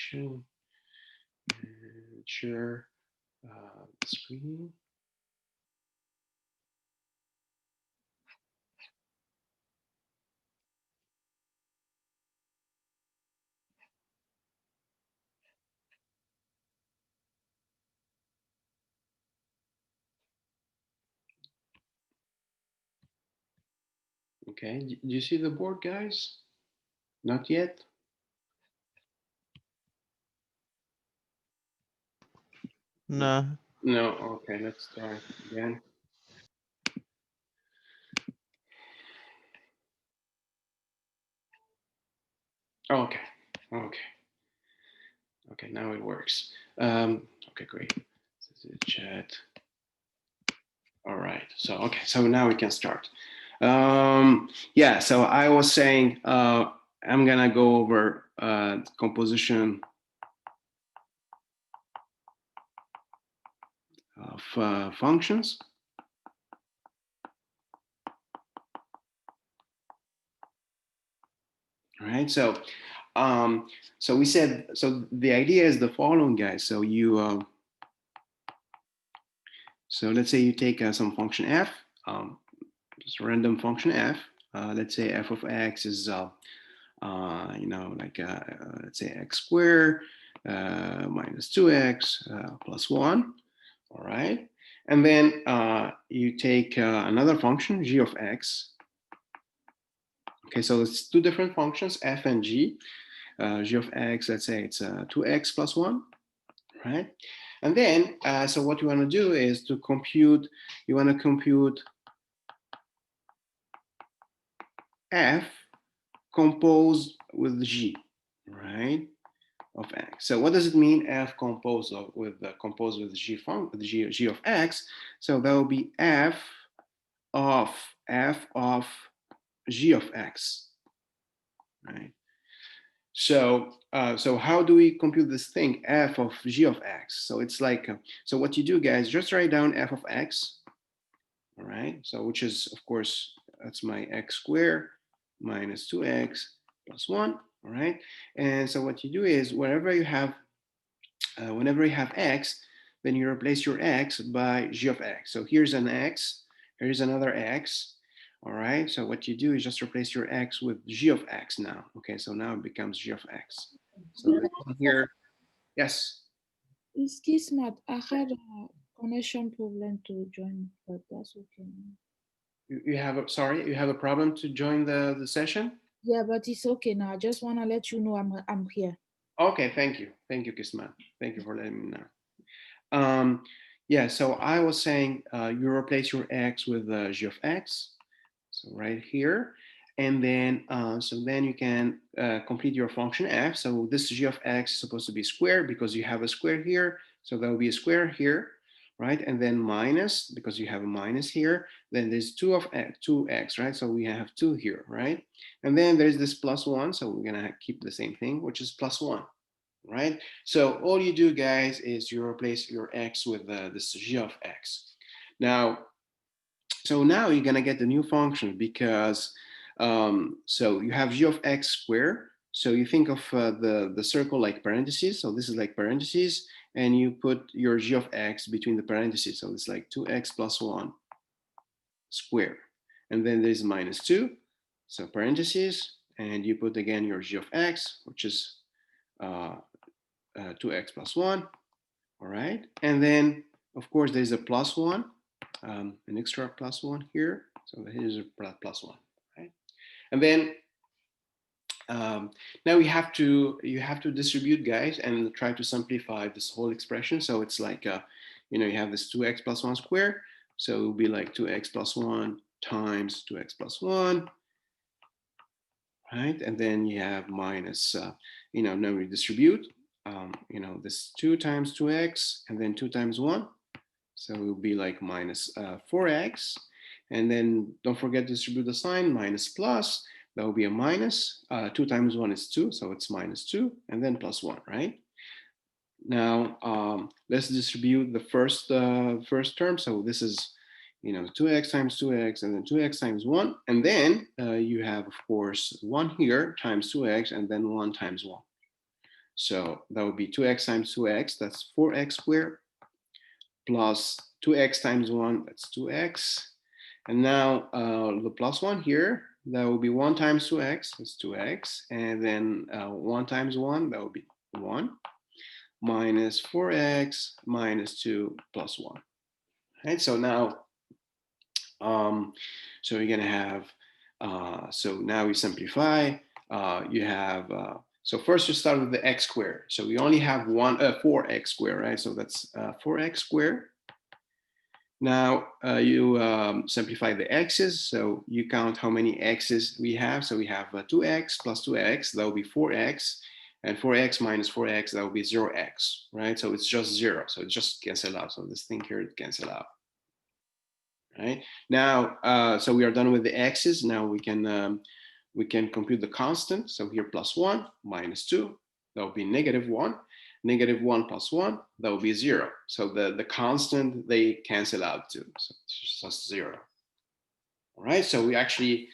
connection and share the screen. Okay, do you see the board, guys? Not yet? No. No, okay, let's try again. Okay, okay, okay, now it works. Okay, great. This is chat. All right, so, okay, so now we can start. Yeah, so I was saying I'm gonna go over composition of functions. All right, so we said, so the idea is the following, guys. So so let's say you take some function f, just a random function f. Let's say f of x is like let's say x squared minus 2x plus 1. All right, and then you take another function g of x. Okay, so it's two different functions, f and g. G of x, let's say it's 2x plus 1, right? And then, so what you want to do is to compute, you want to compute f composed with g, right, of x. So what does it mean f composed with g of x? So that will be f of g of x, right? So, so how do we compute this thing, f of g of x? So it's like, so what you do, guys, just write down f of x, all right? So which is, of course, that's my x squared minus 2x plus 1, all right? And so what you do is whenever you have x, then you replace your x by g of x. So here's an x, here's another x, all right? So what you do is just replace your x with g of x now. Okay, so now it becomes g of x. So this one here, yes. It's smart. I had a connection problem to join, but that's okay. You have a, sorry, you have a problem to join the session? Yeah, but it's okay now. I just wanna let you know I'm here. Okay, thank you, Kisman. Thank you for letting me know. Yeah, so I was saying you replace your x with g of x, so right here, and then so then you can complete your function f. So this g of x is supposed to be squared because you have a square here, so there will be a square here, right? And then minus because you have a minus here. Then there's 2x, right? So we have 2 here, right? And then there's this plus 1, so we're gonna keep the same thing, which is plus 1, right? So all you do, guys, is you replace your x with this g of x. Now, so now you're gonna get the new function because so you have g of x squared. So you think of the circle like parentheses. So this is like parentheses, and you put your g of x between the parentheses. So it's like 2x plus 1 squared. And then there's minus 2, so parentheses, and you put again your g of x, which is uh, 2x plus 1, all right? And then, of course, there's a plus 1, an extra plus 1 here. So here's a plus 1, right? And then now you have to distribute, guys, and try to simplify this whole expression. So it's like, you have this 2x plus 1 squared. So it will be like 2x plus 1 times 2x plus 1, right? And then you have minus, now we distribute, this 2 times 2x and then 2 times 1. So it will be like minus 4x. And then don't forget to distribute the sign, minus plus. That will be a minus. 2 times 1 is 2, so it's minus 2, and then plus 1, right? Now, let's distribute the first term. So this is 2x times 2x and then 2x times 1. And then you have, of course, 1 here times 2x and then 1 times 1. So that would be 2x times 2x, that's 4x squared, plus 2x times 1, that's 2x. And now the plus 1 here, that will be 1 times 2x, that's 2x. And then 1 times 1, that will be 1, minus 4x minus 2 plus 1. Right, so now, so you're going to have, so now we simplify. You have, so first you start with the x squared. So we only have 4x squared, right? So that's 4x squared. Now you simplify the x's. So you count how many x's we have. So we have 2x plus 2x, that will be 4x. And 4x minus 4x, that will be 0x, right? So it's just 0. So it just cancel out. So this thing here, it cancel out. Right now, so we are done with the x's. Now we can compute the constant. So here plus 1 minus 2, that will be negative 1. Negative 1 plus 1, that will be 0. So the constant, they cancel out too. So it's just 0. All right, so we actually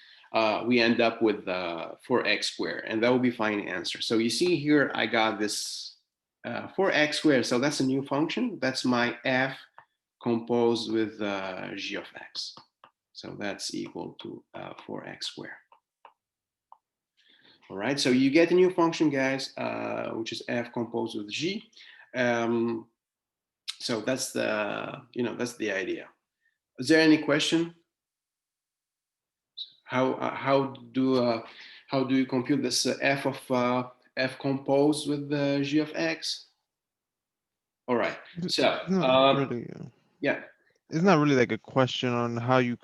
we end up with 4x squared, and that will be fine answer. So you see here, I got this 4x squared. So that's a new function. That's my f composed with g of x. So that's equal to 4x squared. All right, so you get a new function, guys, which is f composed with g. So that's the, that's the idea. Is there any question? How do you compute this f of f composed with the g of x? All right, so Really, yeah. it's not really like a question on how you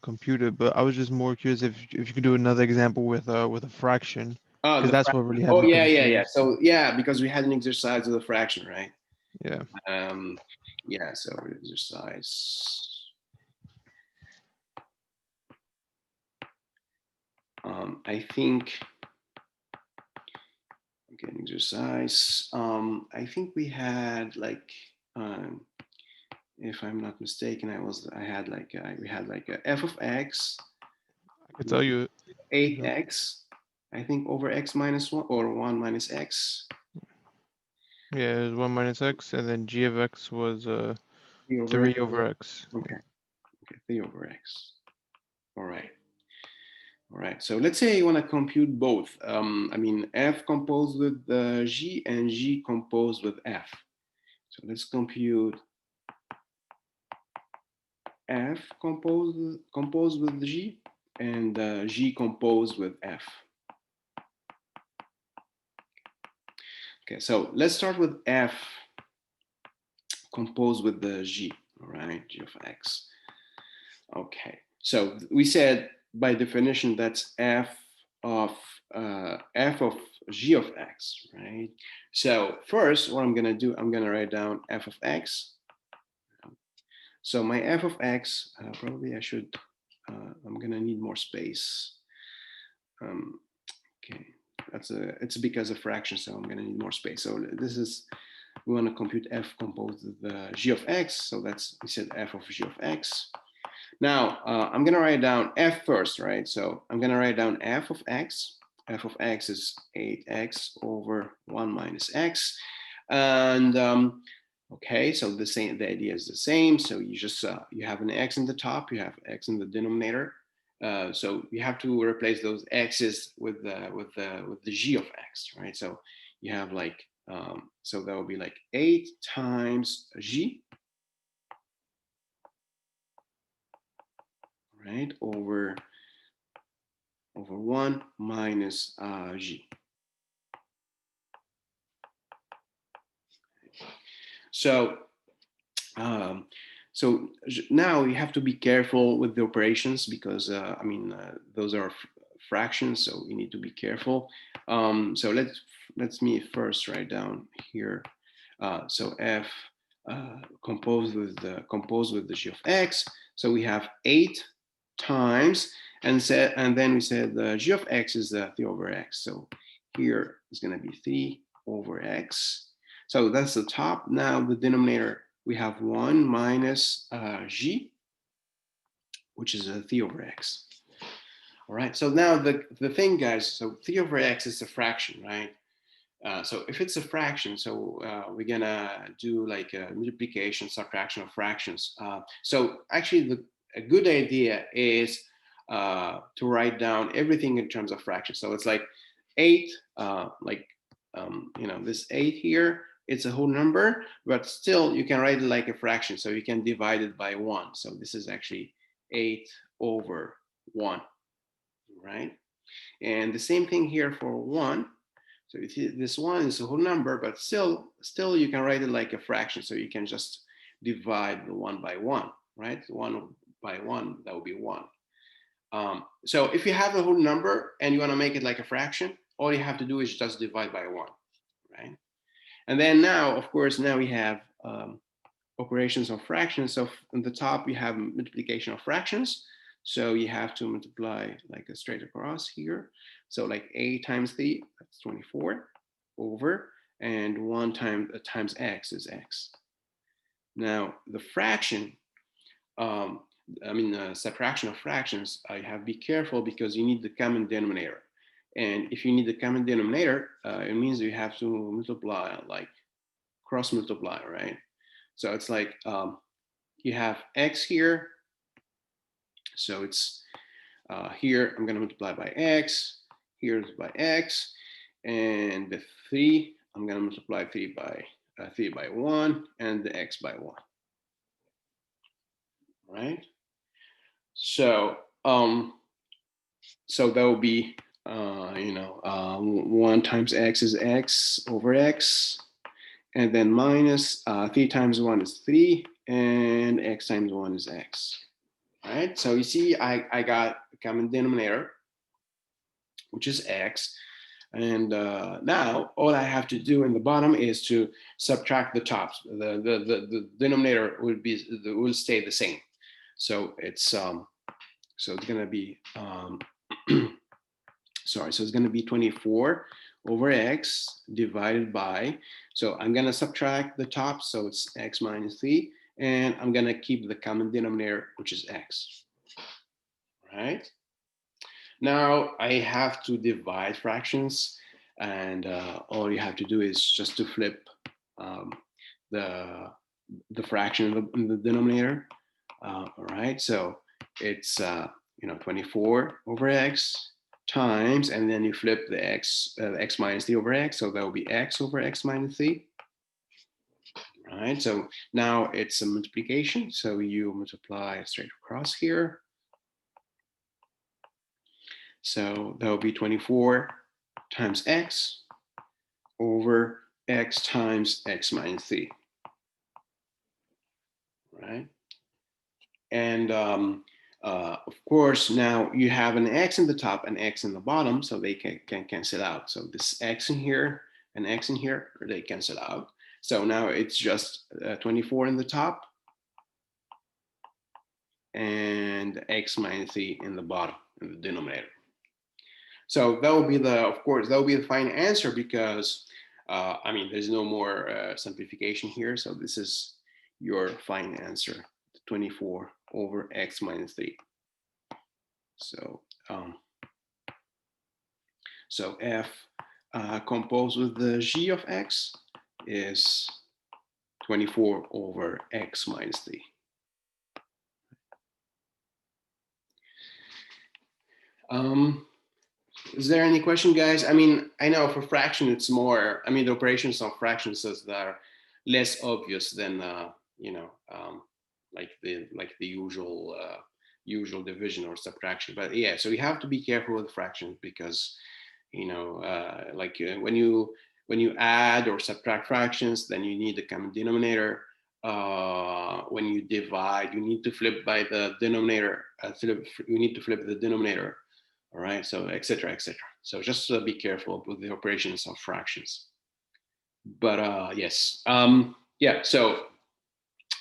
compute it, but I was just more curious if you could do another example with a fraction, because that's what really had Oh me yeah, confused. So yeah, because we had an exercise with a fraction, right? Yeah. Yeah, so exercise. I think, okay, exercise. I think we had like, if I'm not mistaken, we had like a f of x. I could tell you 8x, I think, over x minus 1, or 1 minus x. Yeah, it was 1 minus x, and then g of x was 3 over x. Okay. Okay, 3 over x. All right. All right. So let's say you want to compute both. I mean, f composed with g and g composed with f. So let's compute f composed with g and g composed with f. Okay, so let's start with f composed with the g. All right, g of x. Okay, so we said by definition that's f of g of x, right? So first, what I'm gonna do, I'm gonna write down f of x. So my f of x, probably I should, I'm gonna need more space. Okay, it's because of fraction, so I'm gonna need more space. So this is, we wanna compute f composed with the g of x. So that's, we said f of g of x. Now, I'm going to write down f first, right? So I'm going to write down f of x. F of x is 8x over 1 minus x. And okay, so the idea is the same. So you just, you have an x in the top, you have x in the denominator. So you have to replace those x's with the g of x, right? So you have like, so that would be like 8 times g, right, over 1 minus g. So, so now you have to be careful with the operations because, I mean, those are fractions, so you need to be careful. So let's me first write down here. So f composed with the g of x. So we have 8 times, and then we said the g of x is 3 over x. So here is going to be 3 over x. So that's the top. Now the denominator, we have 1 minus g, which is 3 over x. All right, so now the thing, guys, so 3 over x is a fraction, right? So if it's a fraction, so we're gonna do like a multiplication, subtraction of fractions. So actually, a good idea is to write down everything in terms of fractions. So it's like 8, this 8 here, it's a whole number, but still you can write it like a fraction. So you can divide it by 1. So this is actually 8 over 1, right? And the same thing here for 1. So this 1 is a whole number, but still you can write it like a fraction. So you can just divide the 1 by 1, right? 1 by 1, that would be 1. So if you have a whole number and you want to make it like a fraction, all you have to do is just divide by 1, right? And then now, of course, now we have operations of fractions. So on the top, you have multiplication of fractions. So you have to multiply like a straight across here. So like a times the, that's 24 over, and 1 times x is x. Now the fraction, subtraction of fractions, I have to be careful because you need the common denominator. And if you need the common denominator, it means you have to multiply, like cross multiply, right? So it's like you have x here. So it's here, I'm going to multiply by x, here's by x, and the 3, I'm going to multiply 3 by 1, and the x by 1. Right? So so that will be 1 times x is x over x, and then minus 3 times 1 is 3, and x times 1 is x. All right, so you see I got a common denominator, which is x, and now all I have to do in the bottom is to subtract the tops. The denominator will stay the same. So it's going to be sorry, so it's going to be 24 over x divided by, so I'm going to subtract the top, so it's x minus 3, and I'm going to keep the common denominator, which is x. Right? Now I have to divide fractions, and all you have to do is just to flip the fraction in the denominator. All right, so it's 24 over x times, and then you flip the x minus 3 over x, so that will be x over x minus 3. All right, so now it's a multiplication, so you multiply straight across here. So that will be 24 times x over x times x minus 3. Right? And of course, now you have an x in the top and x in the bottom, so they can cancel out. So this x in here and x in here, they cancel out. So now it's just 24 in the top and x minus 3 in the bottom, in the denominator. So that will be of course, that will be the final answer because, there's no more simplification here. So this is your final answer, 24 over x minus 3. So, so f composed with the g of x is 24 over x minus 3. Is there any question, guys? I know for fraction it's more, the operations of fractions that are less obvious than, like the usual division or subtraction. But yeah, so you have to be careful with fractions because, when you add or subtract fractions, then you need the common denominator. When you divide, you need to flip by the denominator. You need to flip the denominator. All right, so et cetera, et cetera. So just be careful with the operations of fractions. But yes, yeah. So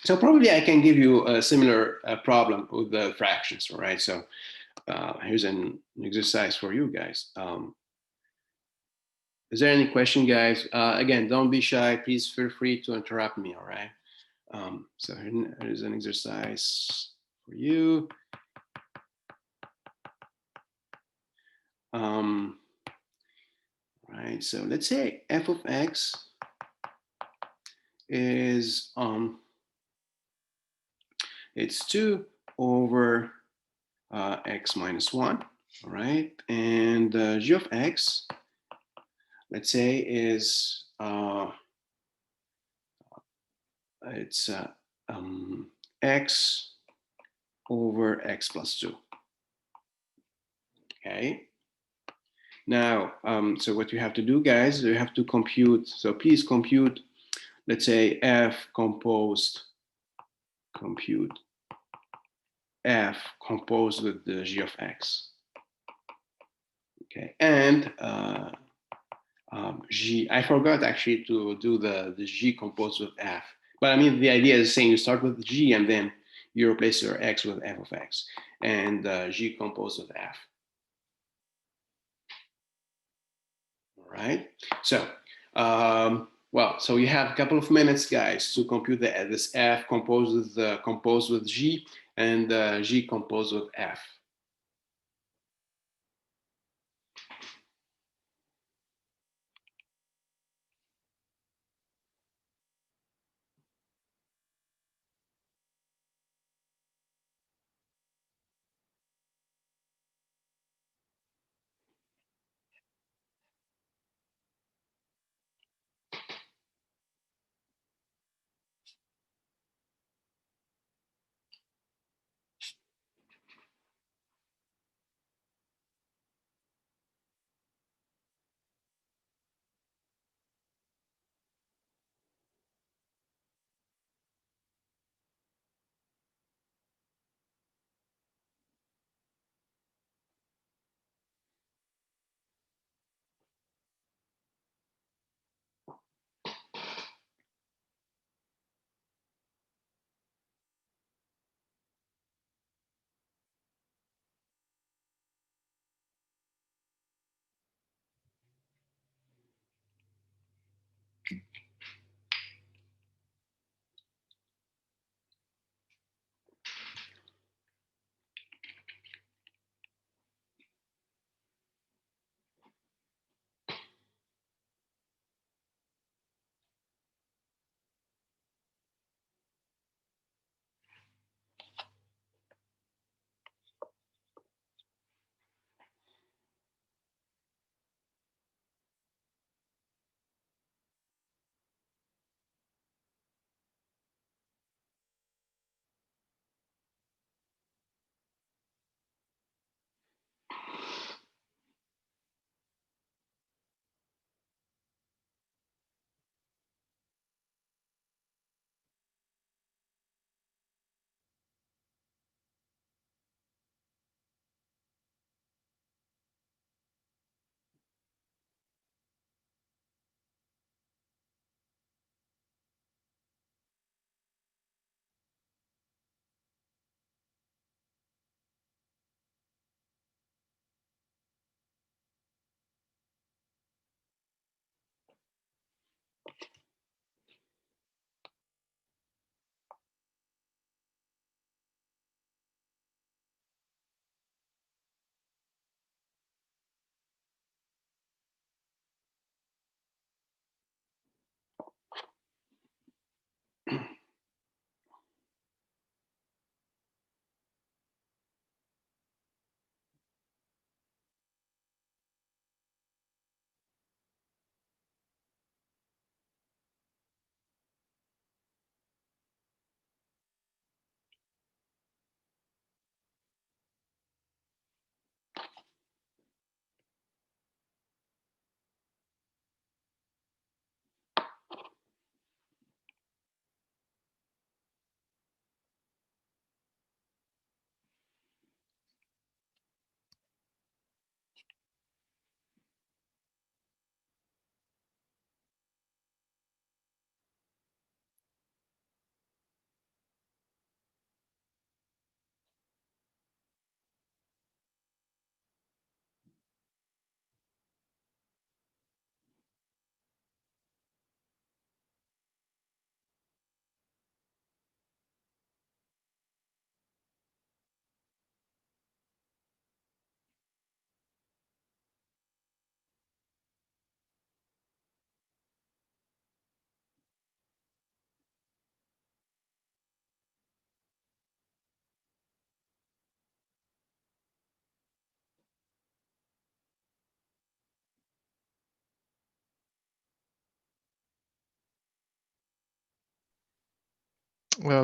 probably I can give you a similar problem with the fractions. All right. So here's an exercise for you guys. Is there any question, guys? Again, don't be shy. Please feel free to interrupt me. All right. So here's an exercise for you. right? So let's say f of x is it's 2 over x minus 1, all right? And g of x, let's say, is it's x over x plus 2, okay? Now, so what you have to do, guys, you have to compute. So please compute, let's say, compute f composed with the g of x, okay? And g, I forgot actually to do the g composed with f. But I mean, the idea is saying you start with g and then you replace your x with f of x and g composed with f. All right. So, well, so you have a couple of minutes, guys, to compute this f composed with g and g composed with f.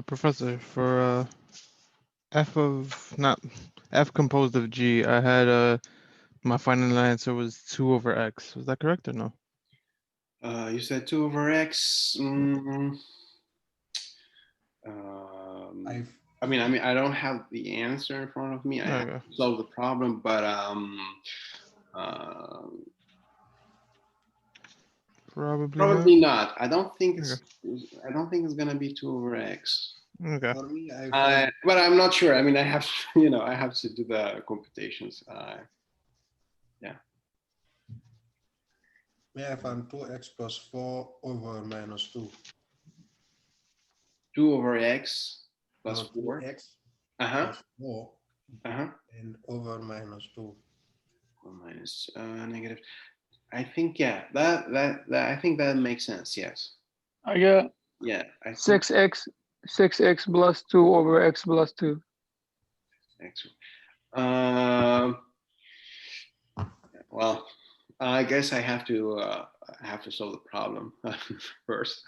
Professor, for f composed of g, I had my final answer was 2 over x. Was that correct or no? You said 2 over x. I don't have the answer in front of me. I have Okay. to solve the problem, but Probably probably not. not. I don't think Okay. it's gonna be 2 over x. Okay. For me, I find But I'm not sure. I mean, I have I have to do the computations. Yeah. me, I find 2x plus 4 over minus 2. 2 over x plus No, 4. 2x Uh-huh. plus 4 Uh-huh. and over minus 2. Or minus negative. I think that I think that makes sense. Yes. I get Yeah. I think 6x plus 2 over x plus 2. x. Um. Well, I guess I have to solve the problem first.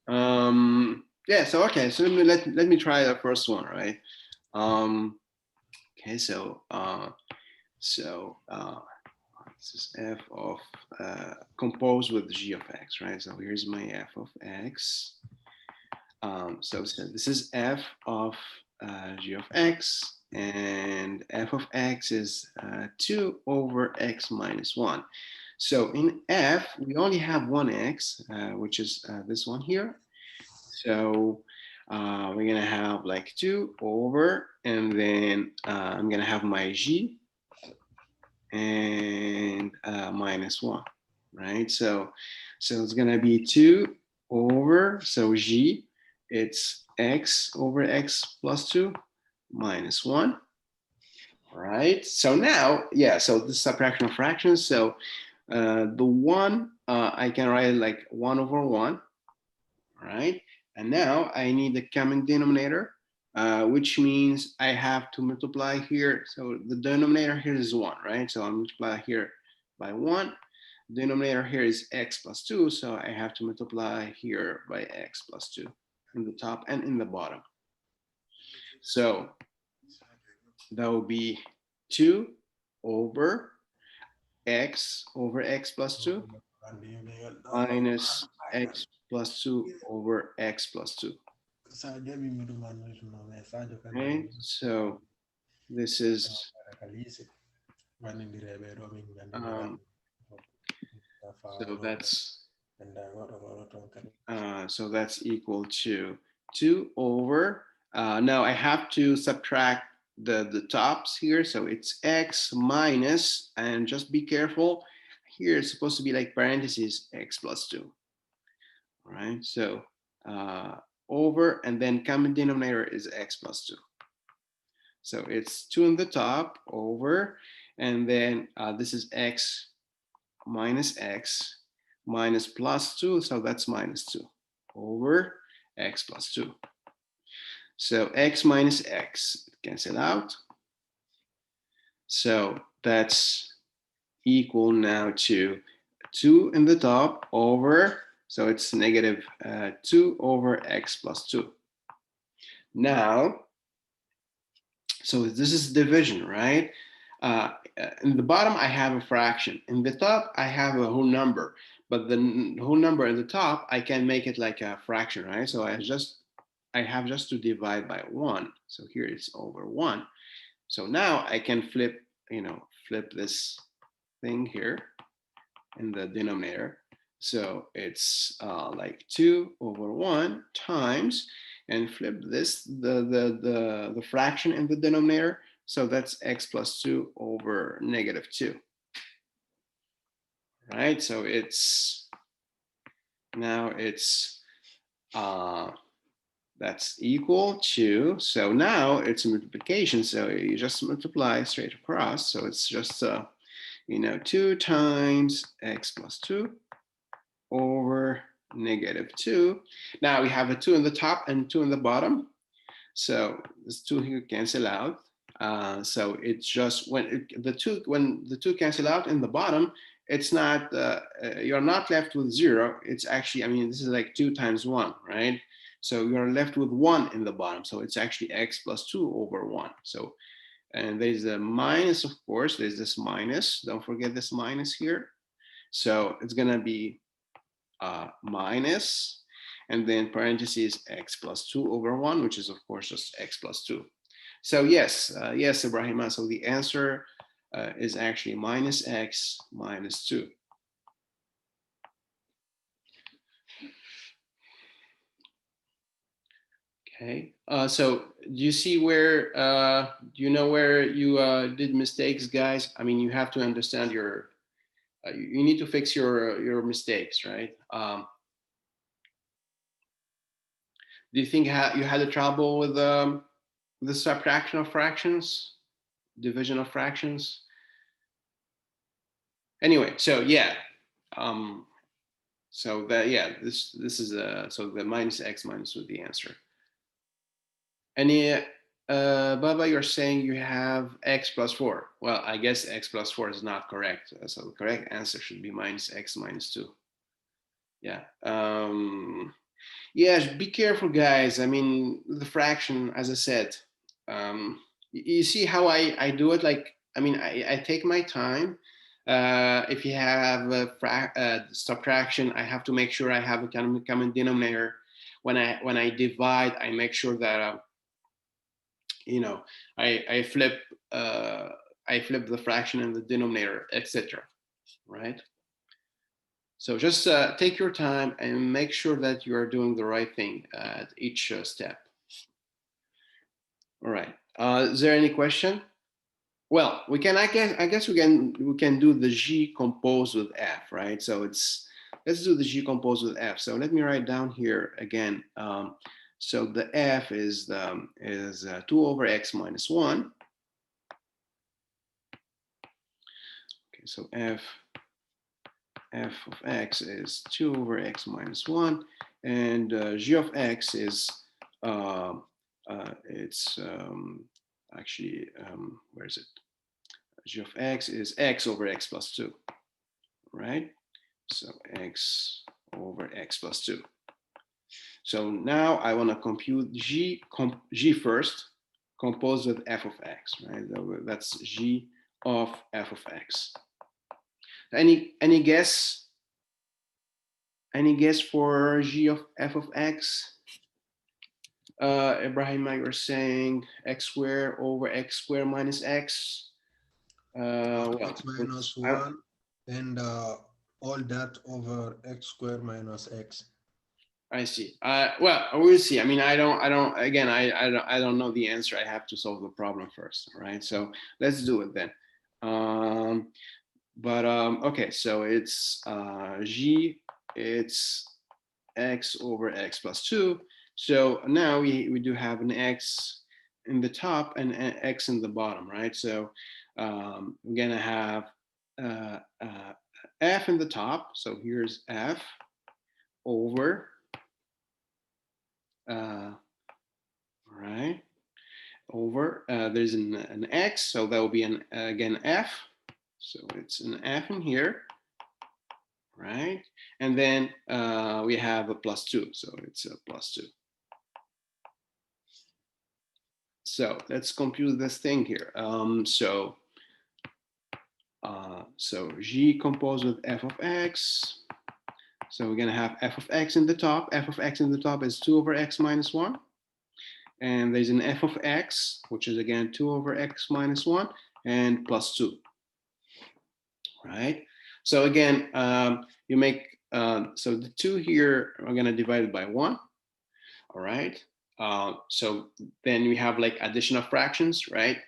Yeah. So okay. So let me try the first one. Right. Okay. This is f of composed with g of x, right? So here's my f of x. So this is f of g of x, and f of x is 2 over x minus 1. So in f, we only have one x, which is this one here. So we're going to have like 2 over, and then I'm going to have my g and minus 1, right? So it's going to be 2 over, so g, it's x over x plus 2 minus 1, right? So now, yeah, so this is subtraction of fractions. So the 1, I can write it like 1 over 1, right? And now I need the common denominator, which means I have to multiply here. So the denominator here is 1, right? So I'll multiply here by 1. Denominator here is x plus 2, so I have to multiply here by x plus 2 in the top and in the bottom. So that will be 2 over x plus 2 minus x plus 2 over x plus 2. Okay, so this is so that's equal to 2 over now I have to subtract the tops here, so it's x minus, and just be careful here, it's supposed to be like parentheses x plus 2. All right, so over, and then common denominator is x plus 2. So it's 2 on the top over, and then this is x minus plus 2, so that's minus 2 over x plus 2. So x minus x cancel out. So that's equal now to 2 in the top over, so it's negative 2 over x plus 2. Now, so this is division, right? In the bottom, I have a fraction. In the top, I have a whole number. But the whole number in the top, I can make it like a fraction, right? So I have just to divide by 1. So here it's over 1. So now I can flip this thing here in the denominator. So it's like 2 over 1 times, and flip this, the fraction in the denominator. So that's x plus 2 over negative 2. Right? So it's now it's that's equal to, so now it's a multiplication. So you just multiply straight across. So it's just 2 times x plus 2 over negative 2. Now we have a 2 in the top and 2 in the bottom. So this 2 here cancel out. So it's just when the two cancel out in the bottom, it's not you're not left with 0. It's actually, I mean, this is like 2 times 1, right? So you're left with 1 in the bottom. So it's actually x plus 2 over 1. So, and there's a minus, of course, there's this minus. Don't forget this minus here. So it's going to be minus, and then parentheses x plus 2 over 1, which is, of course, just x plus 2. So yes, yes, Ibrahima. So the answer is actually minus x minus 2. Okay, so do you see where, do you know where you did mistakes, guys? I mean, you have to understand your, you need to fix your mistakes, right? Do you think you had a trouble with the subtraction of fractions, division of fractions? Anyway, so yeah, so that, yeah, this is so the minus x minus was the answer. Any Baba, you're saying you have x plus 4. Well, I guess x plus 4 is not correct. So the correct answer should be minus x minus 2. Yeah. Yeah, be careful, guys. I mean, the fraction, as I said, you see how I do it? Like, I mean, I take my time. If you have a subtraction, I have to make sure I have a common denominator. When I divide, I make sure that you know, I flip the fraction in the denominator, etc. Right? So just take your time and make sure that you are doing the right thing at each step. All right. Is there any question? Well, we can. I guess we can do the G composed with F, right? So let's do the G composed with F. So let me write down here again. So the F is 2 over x minus 1. Okay, so f of x is 2 over x minus 1, and g of x is it's actually where is it? G of x is x over x plus 2, right? So x over x plus 2. So now I want to compute g first, composed with f of x, right? That's g of f of x. Any guess? Any guess for g of f of x? Ibrahim, you were saying x squared over x squared minus x. Well, X minus 1 and all that over x squared minus x. I see. Well, we'll see. I mean, I don't know the answer. I have to solve the problem first, right? So let's do it then. Okay, so it's g, it's x over x plus 2. So now we do have an x in the top and an x in the bottom, right? So we're gonna have f in the top. So here's f over, right, over, there's an x, so that will be again f. So it's an f in here, right? And then we have a plus 2, so it's a plus 2. So let's compute this thing here. So g composed with f of x. So we're gonna have f of x in the top. F of x in the top is 2 over x minus 1. And there's an f of x, which is again 2 over x minus 1 and plus 2. Right? So again, you make, so the 2 here, we're gonna divide it by 1. All right? So then we have like addition of fractions, right?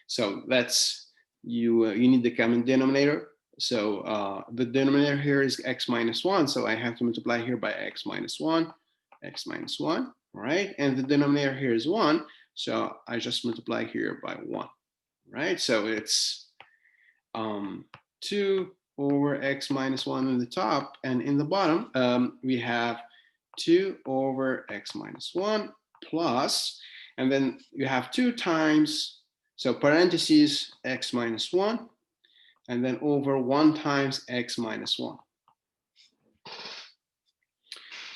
So that's, you need the common denominator. So the denominator here is x minus 1. So I have to multiply here by x minus 1, right? And the denominator here is 1. So I just multiply here by 1, right? So it's 2 over x minus 1 in the top, and in the bottom we have 2 over x minus 1 plus, and then you have 2 times, so parentheses x minus 1, and then over 1 times x minus 1.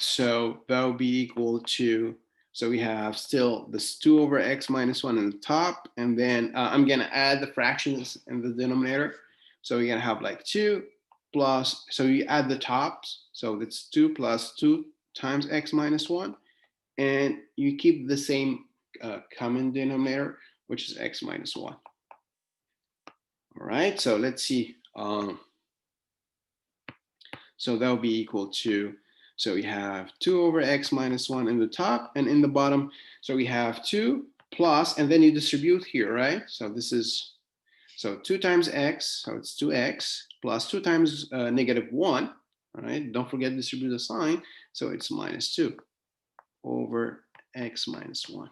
So that will be equal to, so we have still this 2 over x minus 1 in the top, and then I'm going to add the fractions in the denominator. So we're going to have like 2 plus, so you add the tops, so that's 2 plus 2 times x minus 1, and you keep the same common denominator, which is x minus 1. All right, so let's see. So that will be equal to, so we have 2 over x minus 1 in the top, and in the bottom, so we have 2 plus, and then you distribute here, right? So this is, so 2 times x, so it's 2x, plus 2 times negative 1, all right? Don't forget to distribute the sign, so it's minus 2 over x minus 1.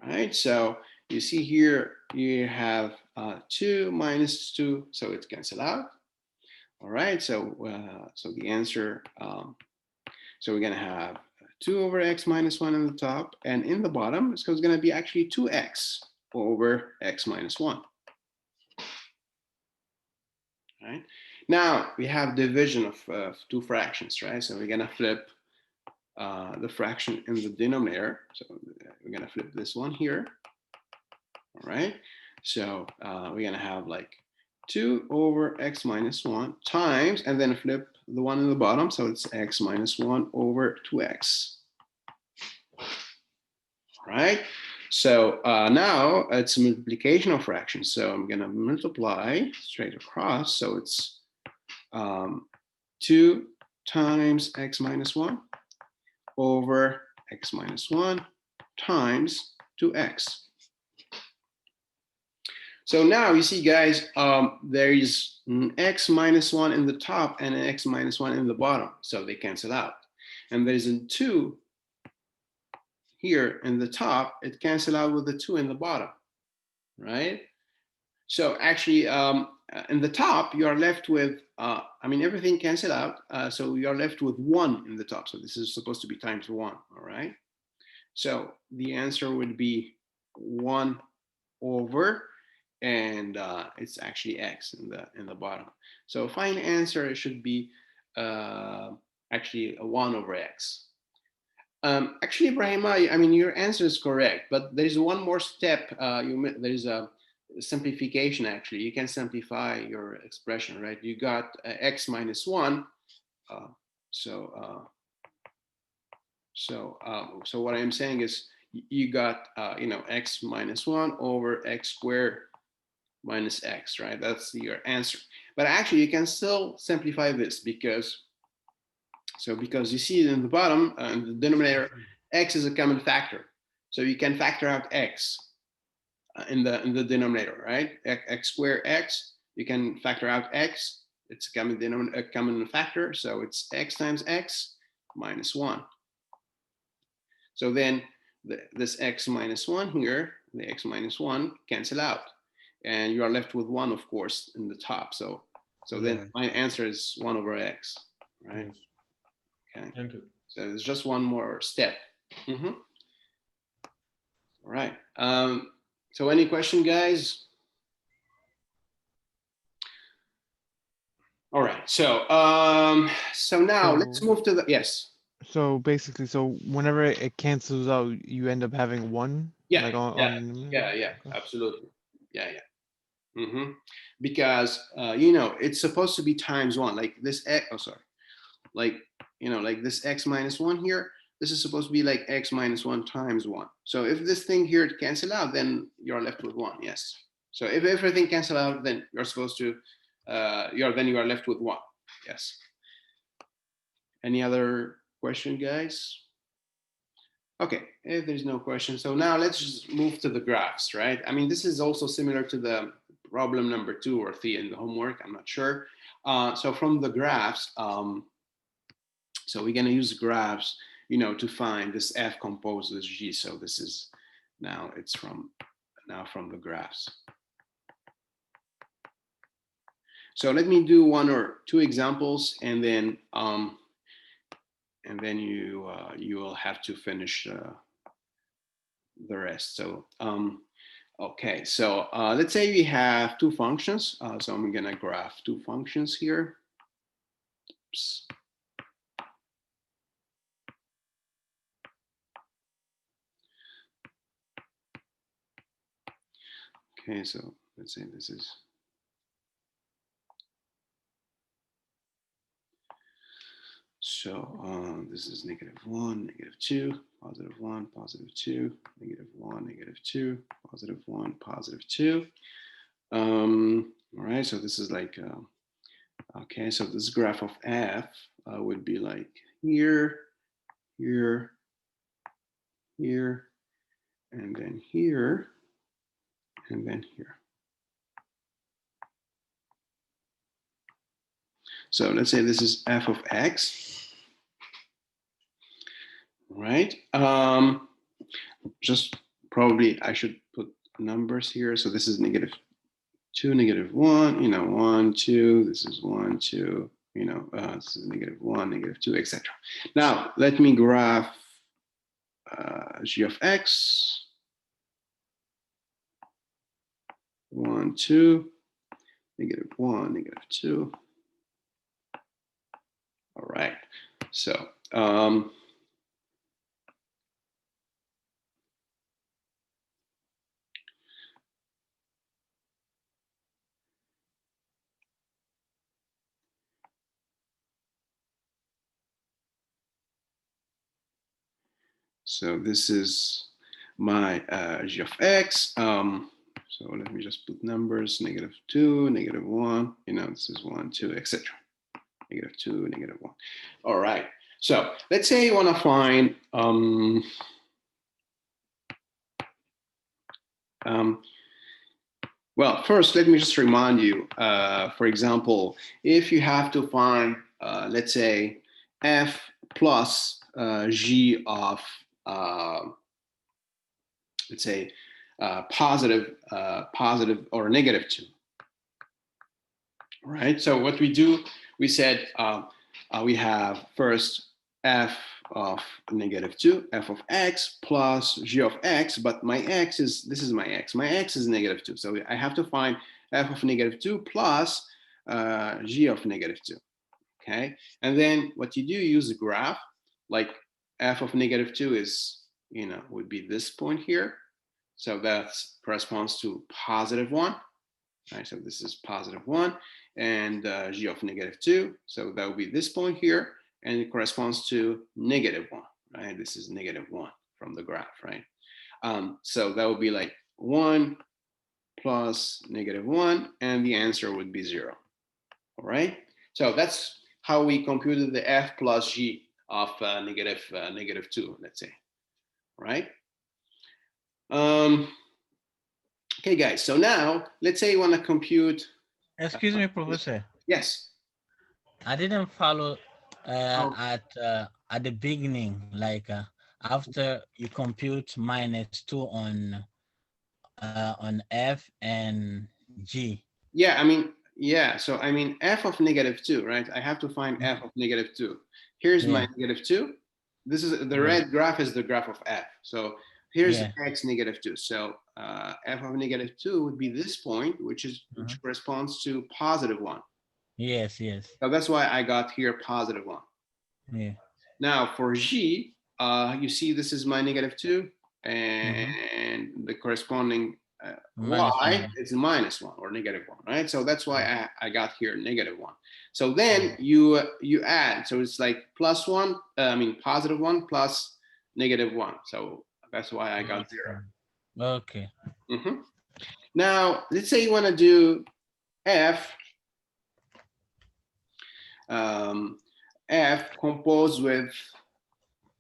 All right, so you see here, you have 2 minus 2, so it's canceled out. All right, so so the answer, so we're gonna have 2 over x minus 1 in the top, and in the bottom, it's gonna be actually 2x over x minus 1. All right, now we have division of two fractions, right? So we're gonna flip the fraction in the denominator. So we're gonna flip this one here. All right, so we're gonna have like 2 over x minus 1 times, and then flip the one in the bottom, so it's x minus 1 over 2x. All right, so now it's multiplication of fractions, so I'm going to multiply straight across, so it's 2 times x minus 1 over x minus 1 times 2x. So now you see, guys, there is an x minus 1 in the top and an x minus 1 in the bottom, so they cancel out. And there's a 2 here in the top, it cancels out with the 2 in the bottom, right? So actually, in the top, you are left with, I mean, everything cancels out, so you are left with 1 in the top. So this is supposed to be times 1, all right? So the answer would be 1 over, and it's actually x in the bottom. So final answer, it should be actually a 1 over x. Actually, Ibrahim, I mean, your answer is correct, but there's one more step. There's a simplification, actually. You can simplify your expression, right? You got x minus 1. So what I'm saying is you got, x minus 1 over x squared minus x, right? That's your answer. But actually, you can still simplify this because you see it in the bottom, in the denominator, x is a common factor. So you can factor out x in the denominator, right? X squared x, you can factor out x. It's a common factor, so it's x times x minus 1. So then this x minus 1 here, the x minus 1 cancel out. And you are left with 1, of course, in the top. So then my answer is 1 over x, right? Yes. Okay. Thank you. So there's just one more step. All right. So any question, guys? All right. So now let's move to the, yes. So basically, so whenever it cancels out, you end up having 1? Yeah. Like Yeah. Okay. Absolutely. Yeah. Because it's supposed to be times 1, like this x. Oh, sorry. Like like this x minus 1 here. This is supposed to be like x minus 1 times 1. So if this thing here cancel out, then you're left with 1. Yes. So if everything cancel out, then you're supposed to you are left with 1. Yes. Any other question, guys? Okay, if there's no question, so now let's just move to the graphs, right? I mean, this is also similar to the problem number 2 or 3 in the homework. I'm not sure. So from the graphs, so we're going to use graphs, to find this F composes G. So this is now it's from the graphs. So let me do 1 or 2 examples, and then you will have to finish the rest. So okay, so let's say we have 2 functions. So I'm gonna graph 2 functions here. Oops. Okay, so let's say this is. So this is -1, -2, +1, +2, -1, -2, +1, +2. All right, so this is like, okay, so this graph of f would be like here, here, here, and then here, and then here. So let's say this is f of x, right? Just probably I should put numbers here. So this is -2, -1, 1, 2, this is 1, 2, this is -1, -2, etc. Now let me graph g of x, 1, 2, -1, -2. All right, so so this is my g of x. So let me just put numbers: -2, -1. This is 1, 2, etc. -2, -1. All right. So let's say you want to find well, first, let me just remind you, for example, if you have to find, let's say, f plus g of, let's say, positive or -2. Right. So what we do, we said we have first f of -2, f of x plus g of x, but my x is, this is my x. My x is -2. So I have to find f of -2 plus g of -2. Okay. And then what you do, you use the graph, like f of -2 is, would be this point here. So that corresponds to +1. Right, so this is +1, and g of -2. So that will be this point here, and it corresponds to -1. Right, this is -1 from the graph, right? So that would be like 1 plus -1, and the answer would be 0. All right. So that's how we computed the f plus g of -2, let's say. All right. Okay, guys, so now let's say you want to compute. Excuse me, Professor. Yes. I didn't follow at the beginning, like after you compute -2 on f and g. Yeah, I mean, yeah. So I mean, f of -2, right? I have to find f of -2. Here's my -2. This is the red graph is the graph of f. So here's x -2. So f of -2 would be this point, which corresponds to +1. Yes, yes. So that's why I got here +1. Yeah. Now for g, you see this is my -2, and the corresponding y is -1 or -1, right? So that's why I got here -1. So then you add, so it's like +1, I mean +1 plus -1. So that's why I got 0. Okay. Now let's say you want to do f composed with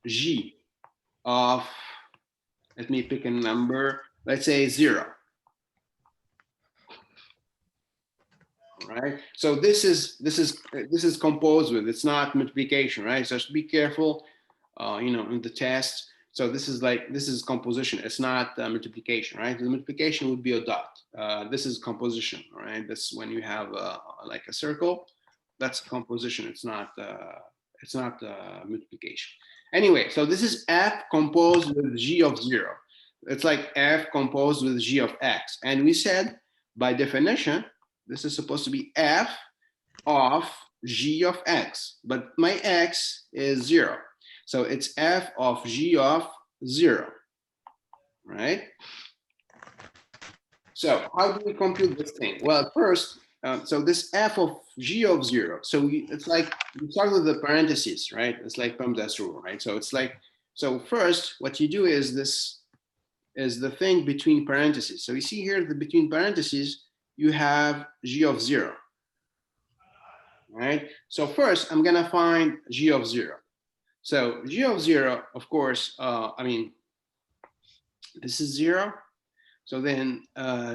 g of, let me pick a number, let's say 0. All right. So this is composed with, it's not multiplication, right? So just be careful, in the test. So this is composition. It's not multiplication, right? The multiplication would be a dot. This is composition, right? That's when you have like a circle. That's composition. It's not multiplication. Anyway, so this is f composed with g of 0. It's like f composed with g of x, and we said by definition this is supposed to be f of g of x, but my x is 0. So it's f of g of 0, right? So how do we compute this thing? Well, first, so this f of g of 0. So it's like you start with the parentheses, right? It's like PEMDAS rule, right? So it's like, so first, what you do is this is the thing between parentheses. So you see here, the between parentheses, you have g of 0, right? So first, I'm gonna find g of 0. So g of 0, of course, I mean, this is 0. So then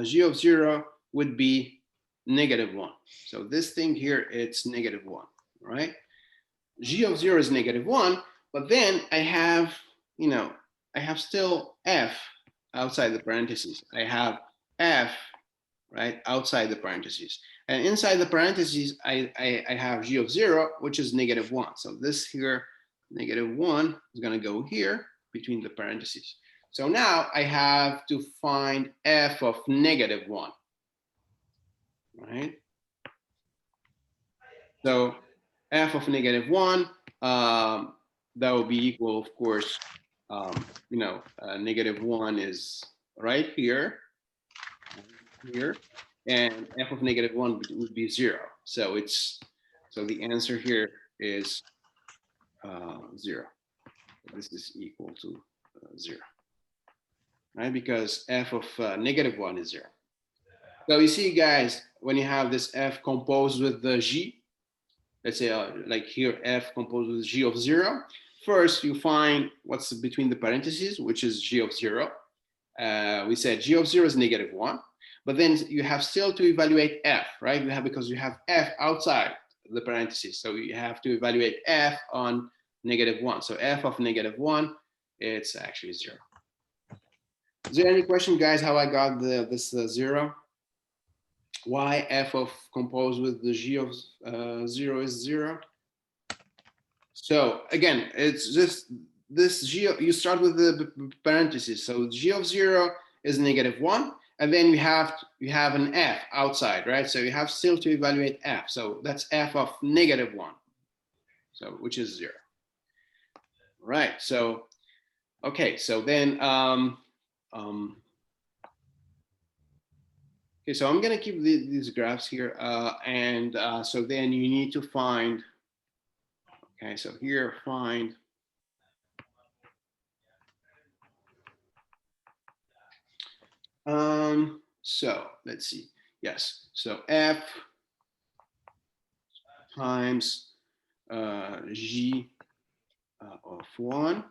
g of 0 would be -1. So this thing here, it's -1, right? G of 0 is -1, but then I have, you know, I have still f outside the parentheses. I have f, right, outside the parentheses. And inside the parentheses, I have g of 0, which is -1. So this here, -1 is going to go here between the parentheses. So now I have to find f of -1, right? So f of -1, that will be equal, of course, you know, -1 is right here, and f of -1 would be 0. So so the answer here is 0. This is equal to 0, right? Because f of -1 is 0. So you see, guys, when you have this f composed with the g, let's say like here, f composed with g of 0, first you find what's between the parentheses, which is g of 0. We said g of 0 is -1, but then you have still to evaluate f, right? Because you have f outside the parentheses, so you have to evaluate f on -1. So f of -1, it's actually 0. Is there any question, guys, how I got this 0? Why f of composed with the g of 0 is 0? So again, it's just this g, you start with the parentheses. So g of 0 is -1, and then you have an f outside, right? So you have still to evaluate f. So that's f of -1, so which is 0. Right. So okay. So then okay. So I'm gonna keep these graphs here, and so then you need to find. Okay. So here, find. So let's see. Yes. So f times g of 1.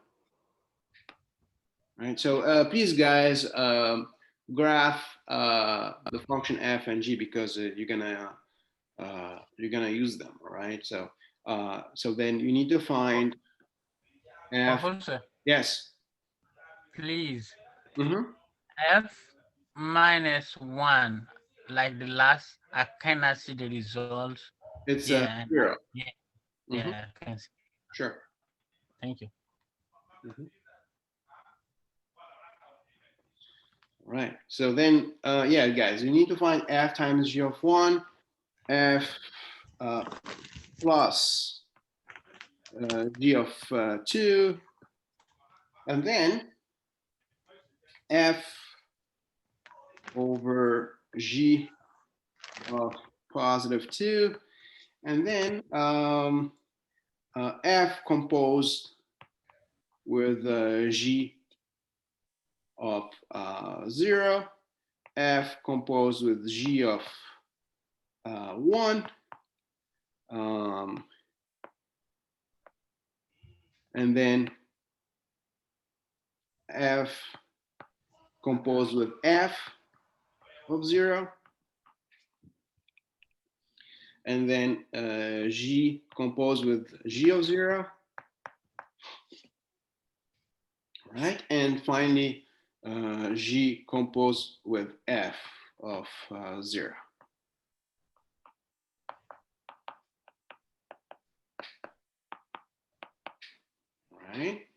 Right. So please, guys, graph the function f and g, because you're gonna use them. All right. So so then you need to find f. Professor, Yes. please. Mm-hmm. F -1, like the last, I cannot see the results. It's Yeah, 0. yeah, Mm-hmm. yeah, I can see. Sure. Thank you. Mm-hmm. Right. So then, yeah, guys, you need to find f times g of 1, f plus g of 2, and then f over g of +2, and then f composed with g of 0, f composed with g of 1, and then f composed with f of 0, and then g composed with g of 0, right? And finally, g composed with f of 0. Right?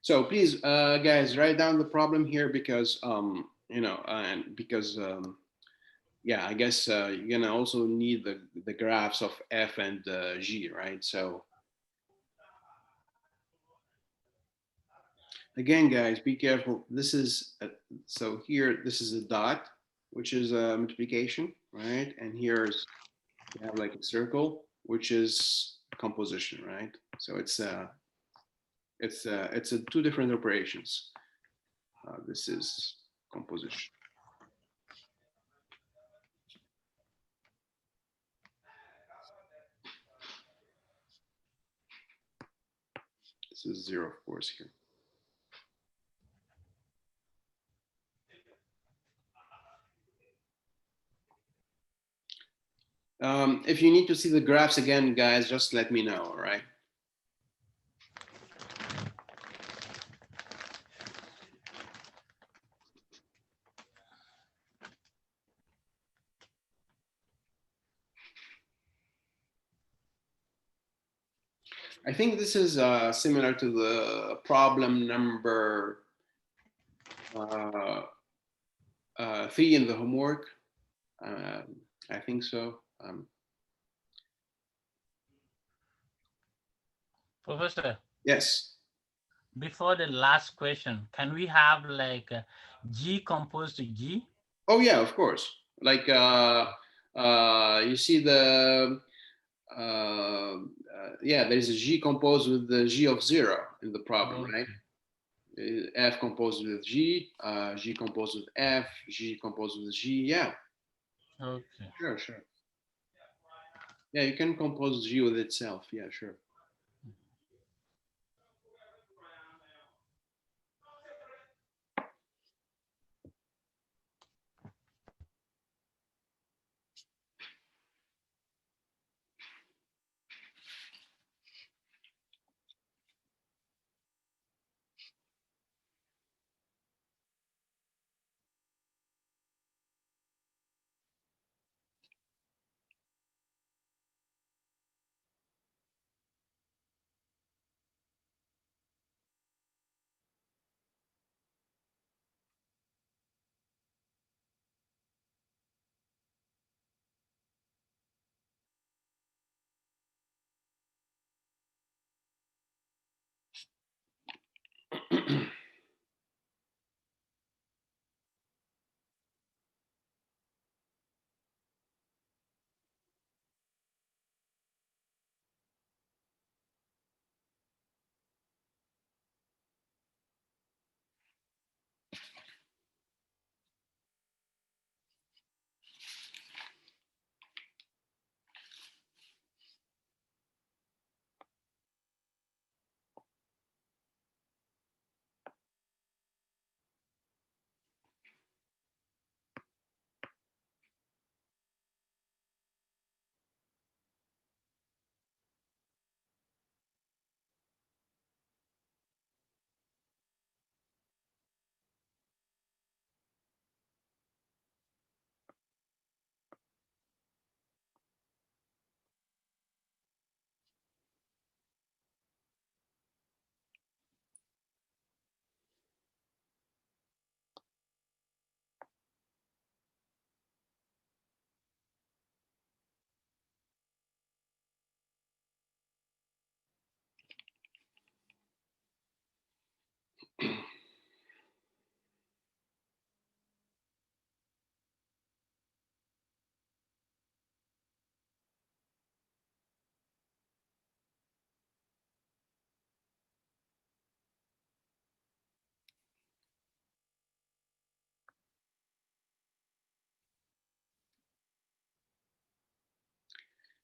So please, guys, write down the problem here, because you know, and because yeah, I guess you're gonna also need the graphs of f and g, right? So Again, guys, be careful. This is so here. This is a dot, which is a multiplication, right? And here's you have like a circle, which is composition, right? So it's a two different operations. This is composition. This is 0, of course, here. If you need to see the graphs again, guys, just let me know, all right? I think this is similar to the problem number 3 in the homework. I think so. Professor, Yes. before the last question, can we have like G composed to G? Oh yeah, of course. Like you see the yeah, there's a G composed with the G of 0 in the problem, right? F composed with G, G composed with F, G composed with G. Yeah. Okay. Sure, sure. Yeah, you can compose G with itself. Yeah, sure.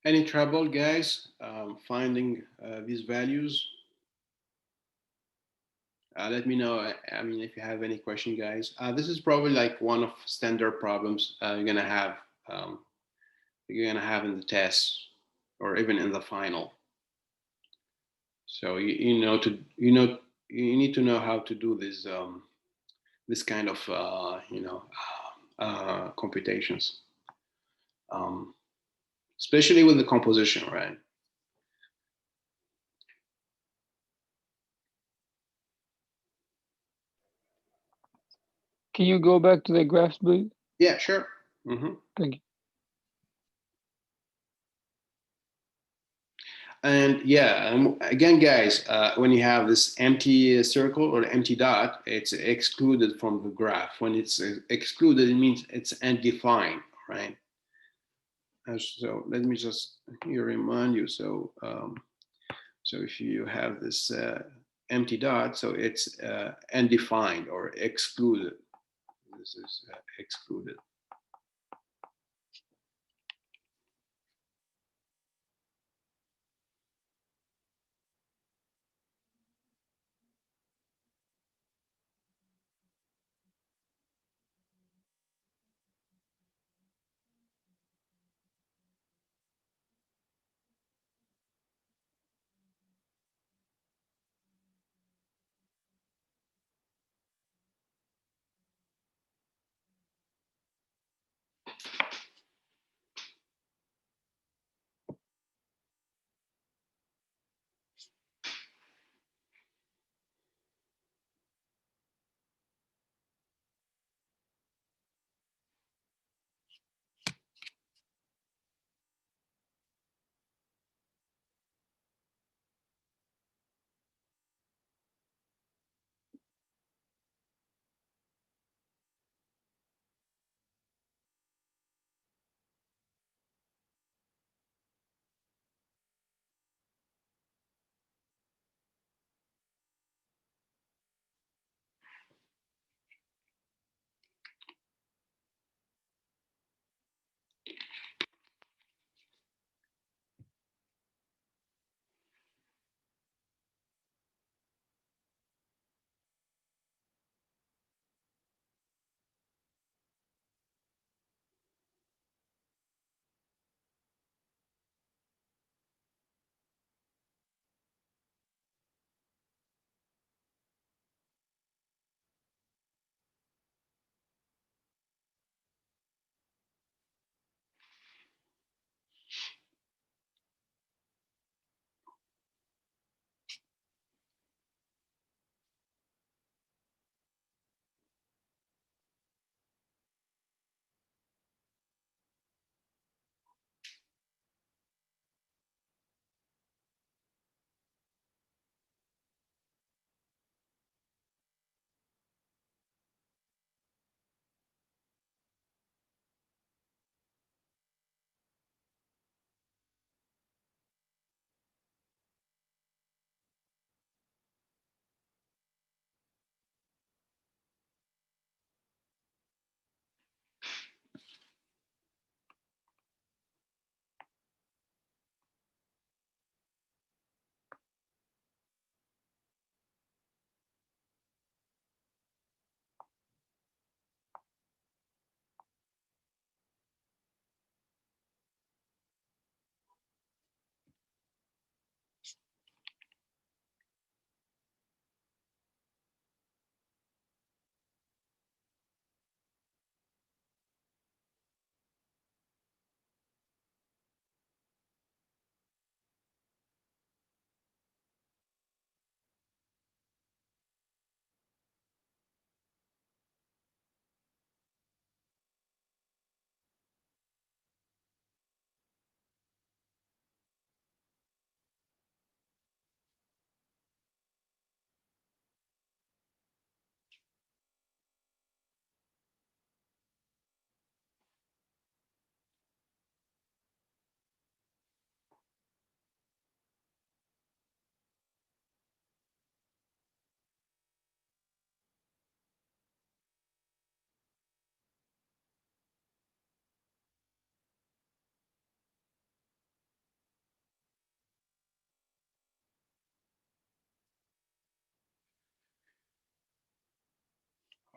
Any trouble, guys, finding these values? Let me know. I mean, if you have any question, guys. This is probably like one of standard problems um, you're gonna have in the test or even in the final. So you need to know how to do this kind of computations, especially with the composition, right? Can you go back to the graphs, please? Yeah, sure. Thank you. And yeah, again, guys, when you have this empty circle or empty dot, it's excluded from the graph. When it's excluded, it means it's undefined, right? So let me just here remind you. So so if you have this empty dot, so it's undefined or excluded. This is excluded.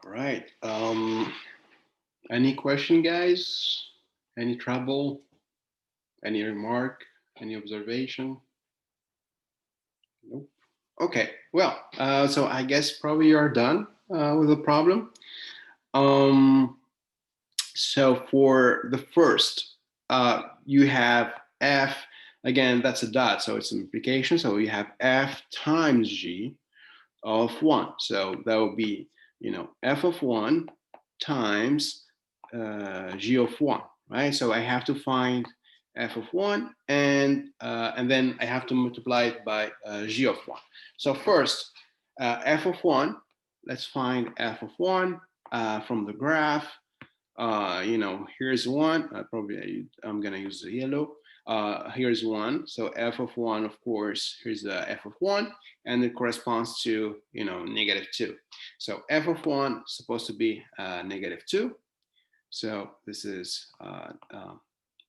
All right. Any question, guys? Any trouble? Any remark? Any observation? Nope. Okay. Well, so I guess probably you are done with the problem. So for the first, you have f. Again, that's a dot, so it's an implication. So you have f times g of 1. So that would be, f of 1 times g of 1, right? So I have to find f of 1, and then I have to multiply it by g of 1. So first, f of 1, let's find f of 1 from the graph. Here's 1. I'm going to use the yellow. Here's 1. So f of 1, of course, here's the f of 1, and it corresponds to, -2. So f of 1 is supposed to be -2. So this is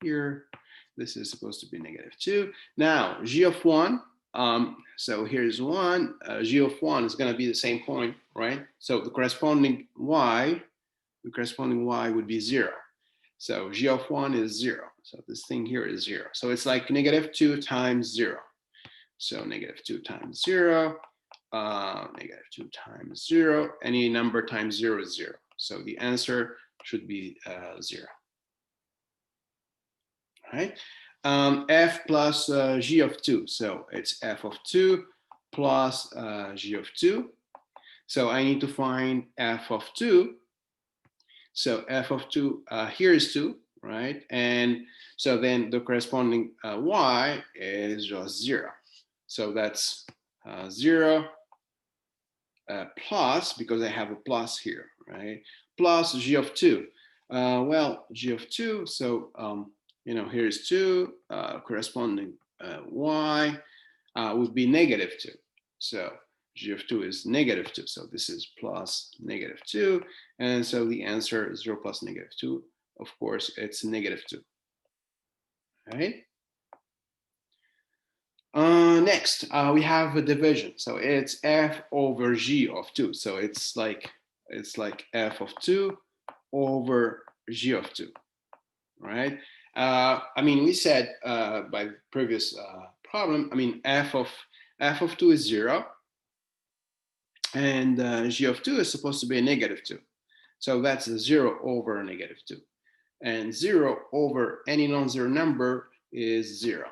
here. This is supposed to be -2. Now, g of 1, so here's 1. G of 1 is going to be the same point, right? So the corresponding y would be 0. So g of 1 is 0. So this thing here is 0. So it's like -2 times 0. So -2 times 0, -2 times 0, any number times 0 is 0. So the answer should be 0. All right. F plus g of 2. So it's f of 2 plus g of 2. So I need to find f of 2. So f of 2, here is 2, right? And so then the corresponding y is just 0. So that's 0 plus, because I have a plus here, right? Plus g of 2. Well, g of 2, so, here's 2, corresponding y would be -2. So g of 2 is -2. So this is plus -2. And so the answer is 0 plus -2. Of course, it's -2. All right. Next, we have a division. So it's f over g of 2. So it's like f of 2 over g of 2, right? We said by the previous problem, f of 2 is 0, and g of 2 is supposed to be a -2. So that's a 0 over a -2. And 0 over any non-zero number is 0.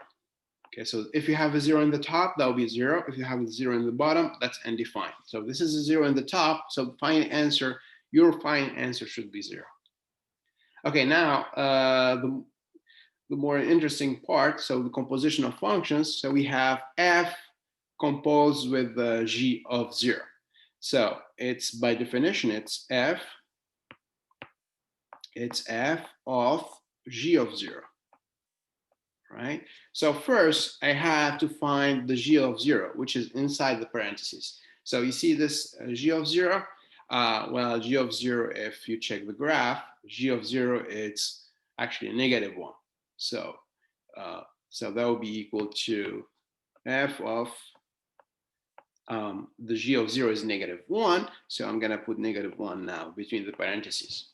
Okay, so if you have a 0 in the top, that will be 0. If you have a 0 in the bottom, that's undefined. So this is a 0 in the top, so your final answer should be 0. Okay, now the more interesting part, so the composition of functions. So we have f composed with g of 0. So it's, by definition, it's f of g of 0, right? So first, I have to find the g of 0, which is inside the parentheses. So you see this g of 0? Well, g of 0, if you check the graph, g of 0, it's actually a -1. So, that will be equal to f of, the g of 0 is -1. So I'm going to put -1 now between the parentheses.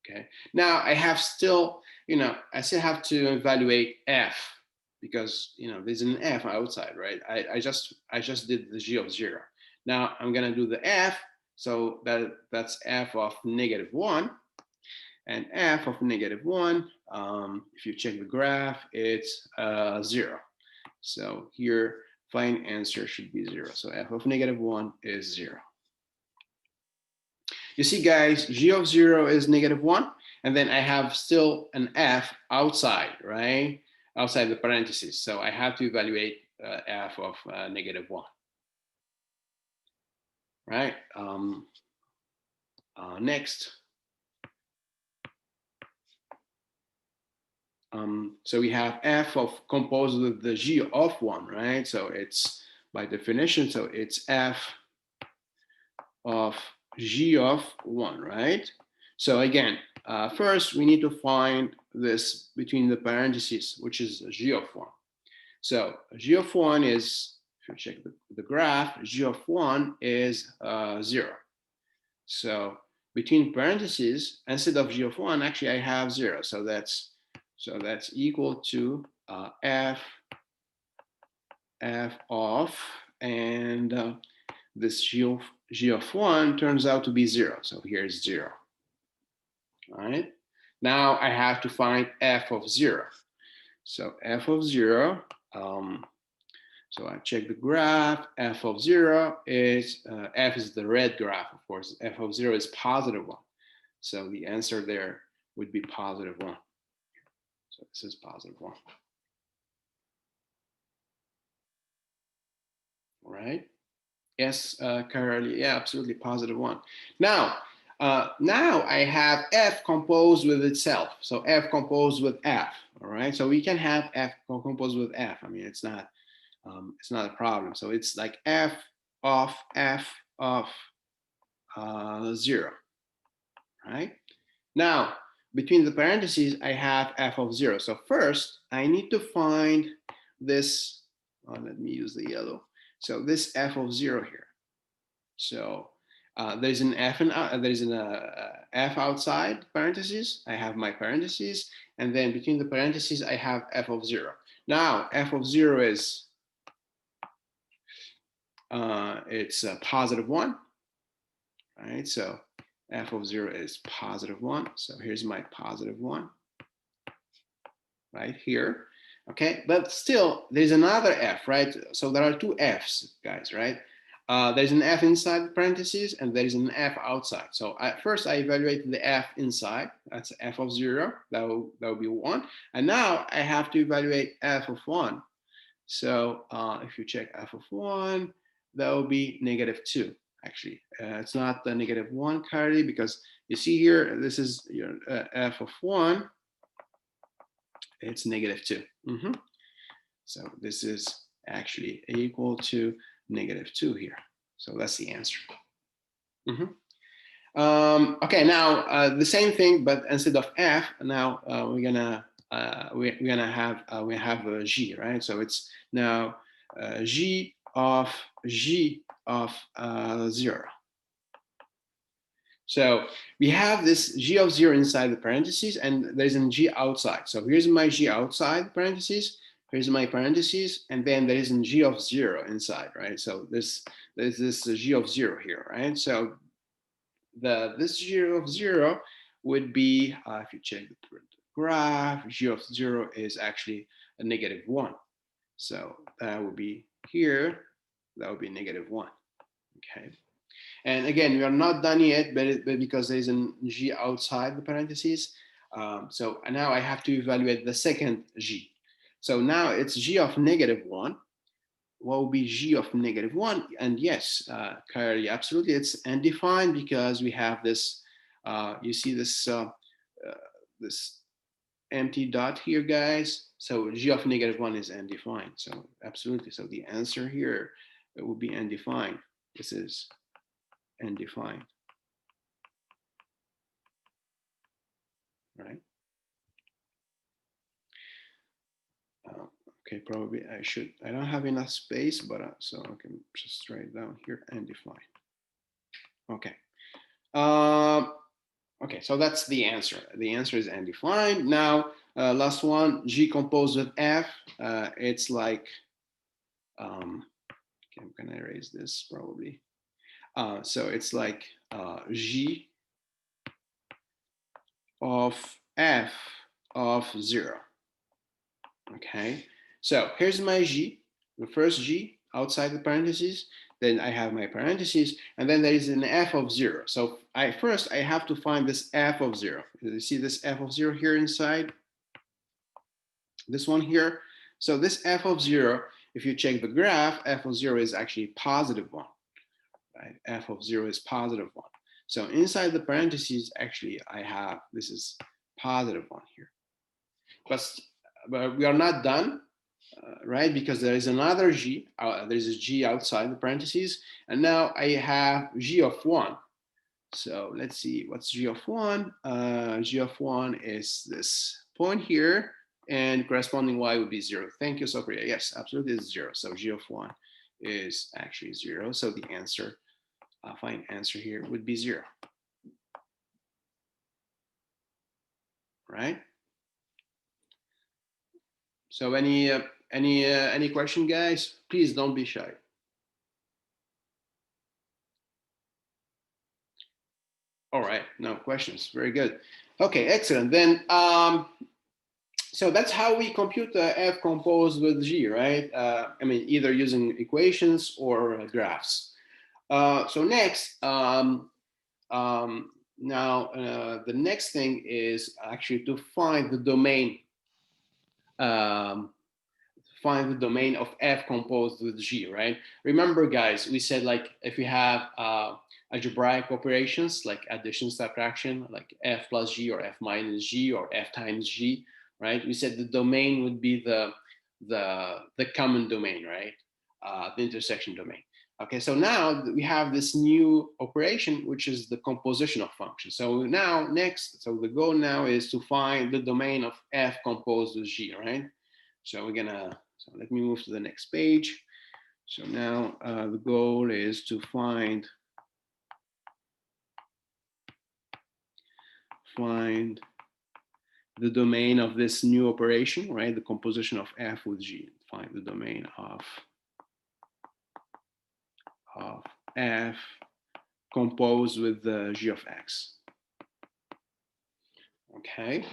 Okay. Now I have still, I still have to evaluate f, because there's an f outside, right? I just did the g of 0. Now I'm gonna do the f, so that's f of -1, and f of -1. If you check the graph, it's 0. So here, final answer should be 0. So f of -1 is 0. You see, guys, g of 0 is -1, and then I have still an f outside, right? Outside the parentheses. So I have to evaluate f of -1, right? Next. So we have f of composed with the g of 1, right? So it's, by definition, so it's f of g of 1, right? So again, first we need to find this between the parentheses, which is g of 1. So g of 1 is, if you check the graph, g of 1 is 0. So between parentheses, instead of g of 1, actually I have 0. So that's equal to f of, and this g of 1 turns out to be 0. So here's 0. All right. Now I have to find f of 0. So f of 0, so I check the graph. F of 0 is, f is the red graph, of course. F of 0 is +1. So the answer there would be +1. So this is +1. All right. Yes, Carly. Yeah, absolutely +1. Now, now I have F composed with itself. So F composed with F. All right. So we can have F composed with F. I mean, it's not a problem. So it's like F of 0. Right. Now, between the parentheses, I have f of 0. So first, I need to find this. Let me use the yellow. So this f of 0 here. So there's an f and there's an f outside parentheses. I have my parentheses, and then between the parentheses, I have f of 0. Now f of 0 is it's +1, right? So f of 0 is +1. So here's my +1 right here. Okay, but still there's another f, right? So there are two f's, guys, right? There's an f inside the parentheses and there's an f outside. So at first I evaluate the f inside. That's f of 0. That will be 1. And now I have to evaluate f of 1. So if you check f of 1, that will be -2. Actually, it's not the -1 currently, because you see here, this is your f of 1. It's -2. So this is actually equal to -2 here. So that's the answer. Okay, now the same thing, but instead of f, now we're gonna have a g, right? So it's now g of 0. So we have this g of 0 inside the parentheses, and there's a g outside. So here's my g outside parentheses. Here's my parentheses, and then there is a g of 0 inside, right? So there's this g of 0 here, right? So this g of 0 would be, if you check the graph, g of 0 is actually a -1. So that would be here. That would be -1. Okay. And again, we are not done yet, but because there's a g outside the parentheses. So now I have to evaluate the second g. So now it's g of -1. What will be g of -1? And yes, Kyrie, absolutely, it's undefined because we have this. You see this this empty dot here, guys. So g of -1 is undefined. So absolutely. So the answer here, it will be undefined. This is undefined. Right. Okay, probably I should. I don't have enough space, but so I can just write down here undefined. Okay. Okay, so that's the answer. The answer is undefined. Now, last one, G composed with F. It's like, okay, I'm gonna erase this probably. So it's like G of F of 0. Okay, so here's my G, the first G outside the parentheses. Then I have my parentheses, and then there is an f of 0. So first I have to find this f of 0. You see this f of 0 here inside? This one here. So this f of 0, if you check the graph, f of 0 is actually +1. Right? F of 0 is +1. So inside the parentheses, actually, I have, this is +1 here. But we are not done. Right? Because there is another g, there's a g outside the parentheses, and now I have g of 1. So let's see, what's g of 1? G of 1 is this point here, and corresponding y would be 0. Thank you, Sophia. Yes, absolutely, it's 0. So g of 1 is actually 0. So the answer, fine answer here would be 0. Right? So any question, guys? Please don't be shy. All right, no questions. Very good. Okay, excellent. Then, so that's how we compute the F composed with G, right? I mean, either using equations or graphs. So next, now the next thing is actually to find the domain find the domain of f composed with g, right? Remember, guys, we said like if we have algebraic operations like addition, subtraction, like f plus g or f minus g or f times g, right? We said the domain would be the common domain, right? The intersection domain. Okay, so now we have this new operation, which is the composition of functions. So now next, so the goal now is to find the domain of f composed with g, right? So we're gonna, so let me move to the next page. So now the goal is to find the domain of this new operation, right? The composition of f with g. Find the domain of f composed with the g of x. Okay.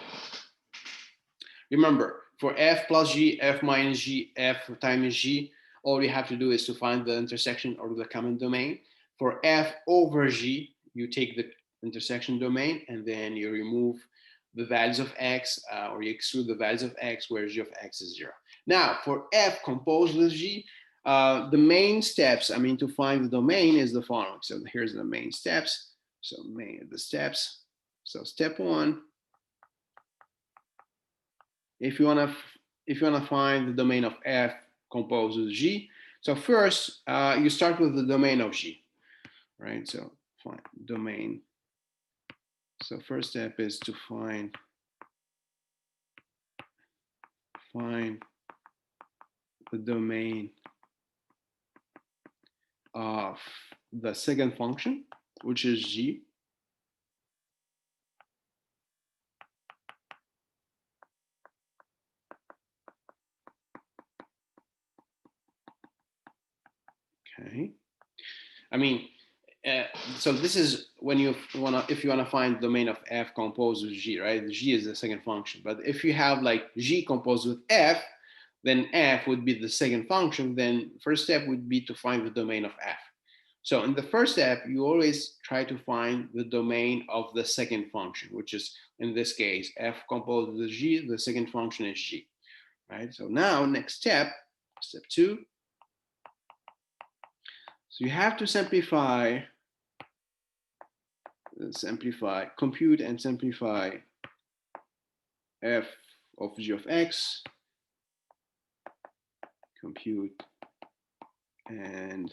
Remember, for f plus g, f minus g, f times g, all we have to do is to find the intersection or the common domain. For f over g, you take the intersection domain and then you remove the values of x, or you exclude the values of x where g of x is 0. Now, for f composed with g, the main steps, I mean, to find the domain is the following. So here's the main steps. So the steps. So step 1, if you want to find the domain of f composed with g, so first you start with the domain of g, right? So find domain. So first step is to find the domain of the second function, which is g. Okay. I mean, so this is when if you wanna find the domain of f composed with g, right? G is the second function. But if you have like g composed with f, then f would be the second function. Then first step would be to find the domain of f. So in the first step, you always try to find the domain of the second function, which is in this case f composed with g. The second function is g, right? So now next step, step 2. So you have to compute and simplify f of g of x, compute and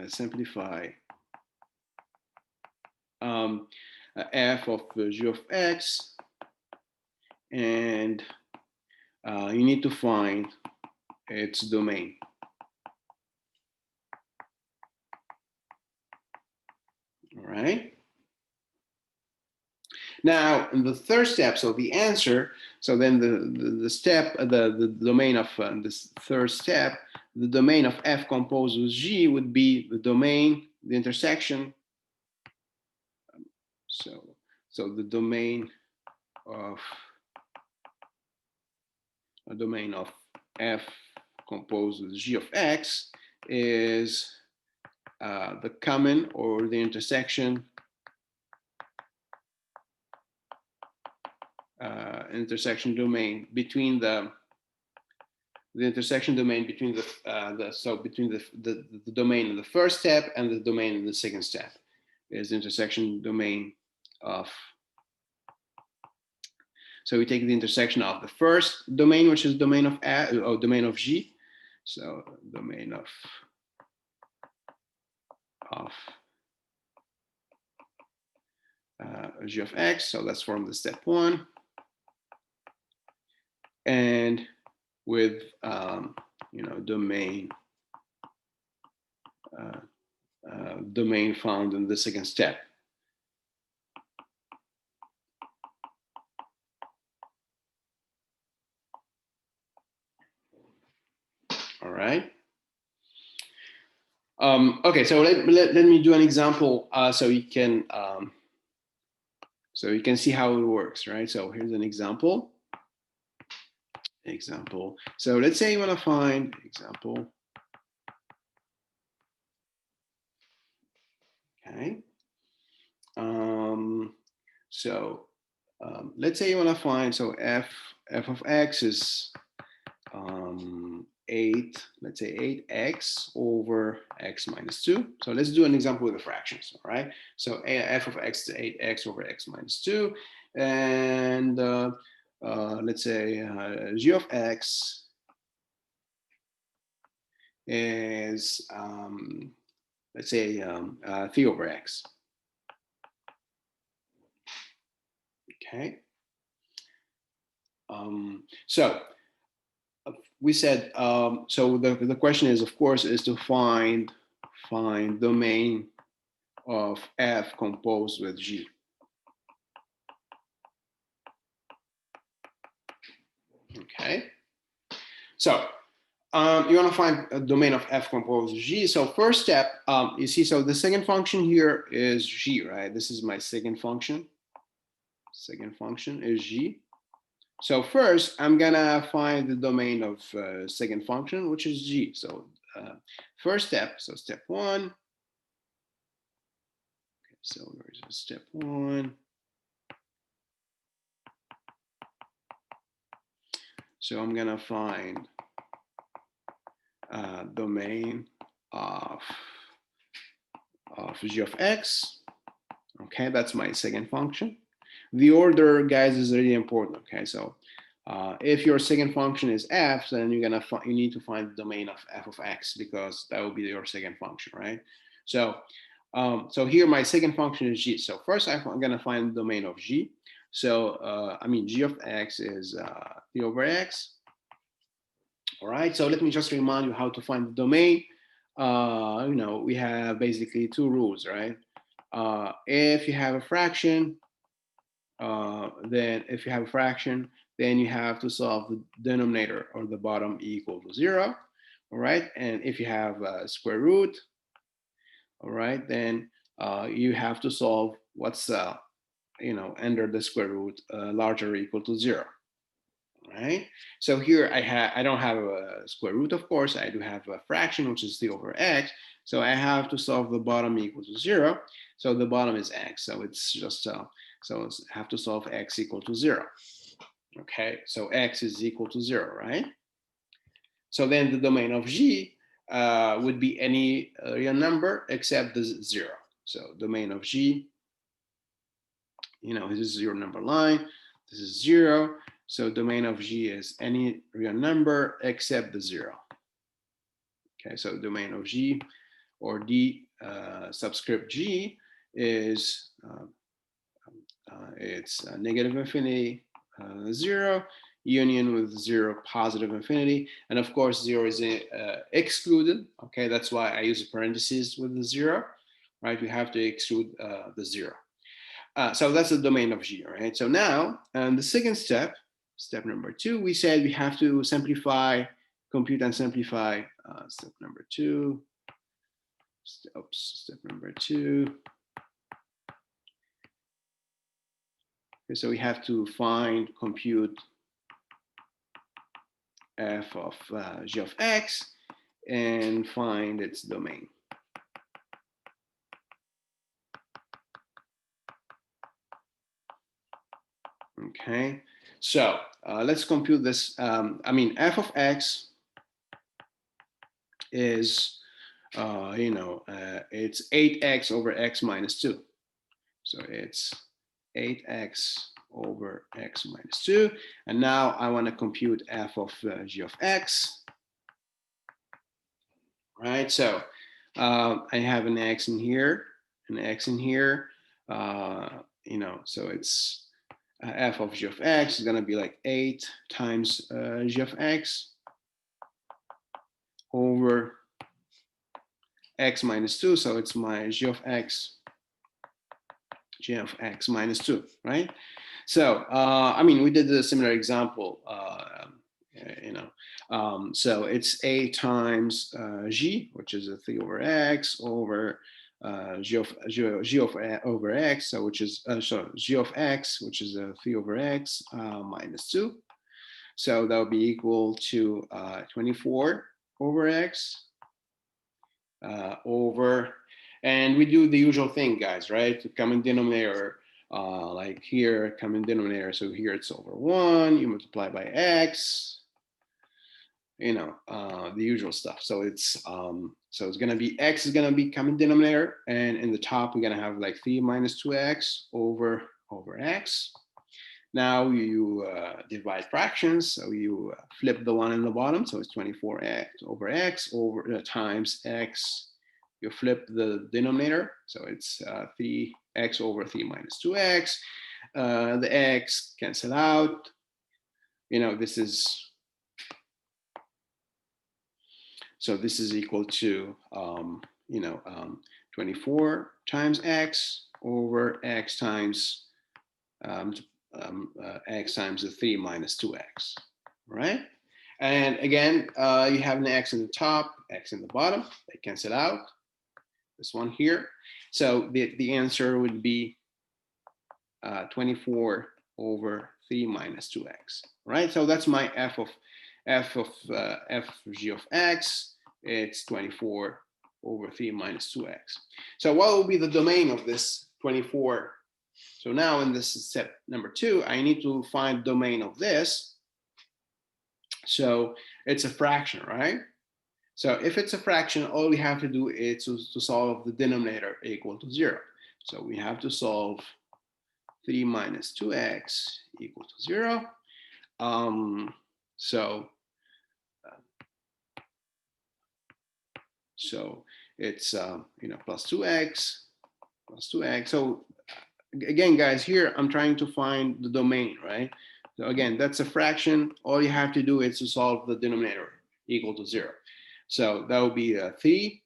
simplify f of g of x, and you need to find its domain. All right. Now, in the third step, so the answer, so then the step, the domain of this third step, the domain of f composed with g would be the domain, the intersection. So the domain of f composed with g of x is the common or the intersection domain between the intersection domain between the domain in the first step and the domain in the second step is the intersection domain of. So we take the intersection of the first domain, which is domain of domain of g. So domain of g of x. So that's from the step 1. And with domain domain found in the second step. All right. Okay, so let me do an example so you can see how it works, right? So here's an example. So let's say you want to find example. Okay. Let's say you want to find, so f of x is 8, let's say 8x over x minus 2. So let's do an example with the fractions, all right? So f of x is 8x over x minus 2. And let's say g of x is, let's say 3 over x. Okay. So we said, so the question is, of course, is to find domain of f composed with g. Okay. So you want to find a domain of f composed with g. So first step, you see, so the second function here is g, right? This is my second function. Second function is g. So first, I'm gonna find the domain of second function, which is g. So first step, so step 1. Okay, so where's step 1? So I'm gonna find domain of g of x. Okay, that's my second function. The order, guys, is really important. Okay, so if your second function is f, then you need to find the domain of f of x, because that will be your second function, right? So so here my second function is g. So first I'm gonna find the domain of g. So I mean, g of x is 3 over x. All right, so let me just remind you how to find the domain. You know, we have basically two rules, right? If you have a fraction, then you have to solve the denominator or the bottom equal to 0. All right, and if you have a square root, all right, then you have to solve what's you know, under the square root larger or equal to 0. Right. So here I don't have a square root, of course. I do have a fraction, which is 3 over x. So I have to solve the bottom equal to 0. So the bottom is x. So it's just so I have to solve x equal to 0. Okay. So x is equal to 0, right? So then the domain of g would be any real number except the 0. So domain of g, you know, this is your number line. This is 0. So domain of g is any real number except the 0. Okay, so domain of g, or d subscript g, is it's negative infinity 0 union with 0 positive infinity, and of course 0 is excluded. Okay, that's why I use a parentheses with the 0. Right, we have to exclude the 0. So that's the domain of g. Right. So now, the second step. Step number 2, we said we have to simplify, compute and simplify. Step number 2. Step number 2. Okay, so we have to find, compute f of g of x and find its domain. Okay, so let's compute this. I mean, f of x is, you know, it's 8x over x minus 2. So it's 8x over x minus 2. And now I want to compute f of g of x. Right, so I have an x in here, an x in here. You know, so it's f of g of x is going to be like 8 times g of x over x minus 2. So it's my g of x minus 2, right? So, I mean, we did a similar example, you know. So it's 8 times g, which is a 3 over x, over g over x, so which is g of x, which is a 3 over x minus 2. So that would be equal to 24 over x over, and we do the usual thing, guys, right? The common denominator, like here, common denominator. So here it's over 1. You multiply by x. the usual stuff. So it's going to be x is going to be common denominator, and in the top we're going to have like 3 minus 2x over x. Now you divide fractions, so you flip the one in the bottom, so it's 24x over x over times x. You flip the denominator, so it's 3x over 3 minus 2x. The x cancel out. This is equal to 24 times x over x times x times the 3 minus 2x, right? And again, you have an x in the top, x in the bottom. They cancel out. This one here. So the answer would be 24 over 3 minus 2x, right? So that's my f of g of x. It's 24 over 3 minus 2x. So what will be the domain of this 24? So now in this step number 2, I need to find domain of this. So it's a fraction, right? So if it's a fraction, all we have to do is to solve the denominator equal to 0. So we have to solve 3 minus 2x equal to 0. So it's plus 2x plus 2x. So again, guys, here I'm trying to find the domain, right? So again, that's a fraction. All you have to do is to solve the denominator equal to 0. So that would be 3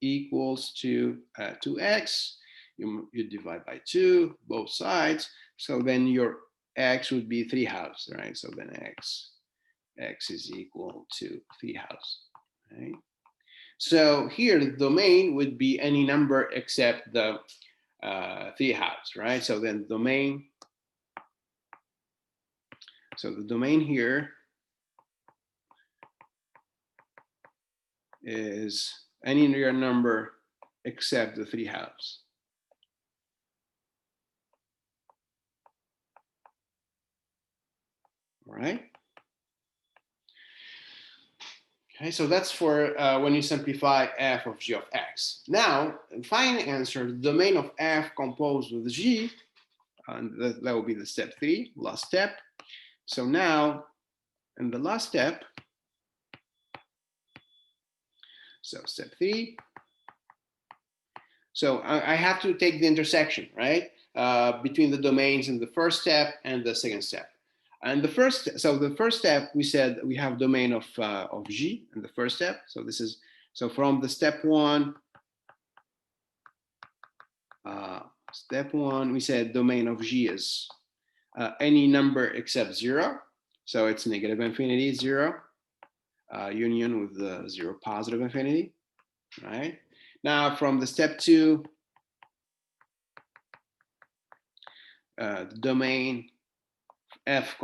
equals to 2x. You divide by 2, both sides. So then your x would be 3/2, right? So then x is equal to 3/2, right? So here the domain would be any number except the 3/2, right? So then the domain here is any real number except the 3/2. All right. Okay, so that's for when you simplify f of g of x. Now, find the answer, the domain of f composed with g, and that will be the step 3, last step. So now, in the last step, so step 3, so I have to take the intersection, right, between the domains in the first step and the second step. And the first step, we said we have domain of g in the first step. So this is, so from the step 1, we said domain of g is any number except 0. So it's negative infinity, 0, union with the 0 positive infinity, right? Now from the step 2, the domain f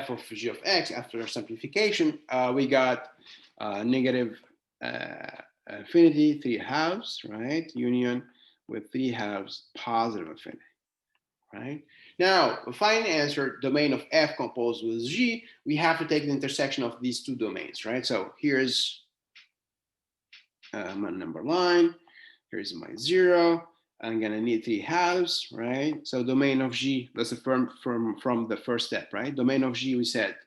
of g of x, after simplification, we got negative infinity, 3/2, right? Union with 3/2 positive infinity, right? Now, to find the answer, domain of f composed with g, we have to take the intersection of these two domains, right? So here's my number line, here's my 0. I'm gonna need 3/2, right? So domain of g, that's from the first step, right? Domain of g, we said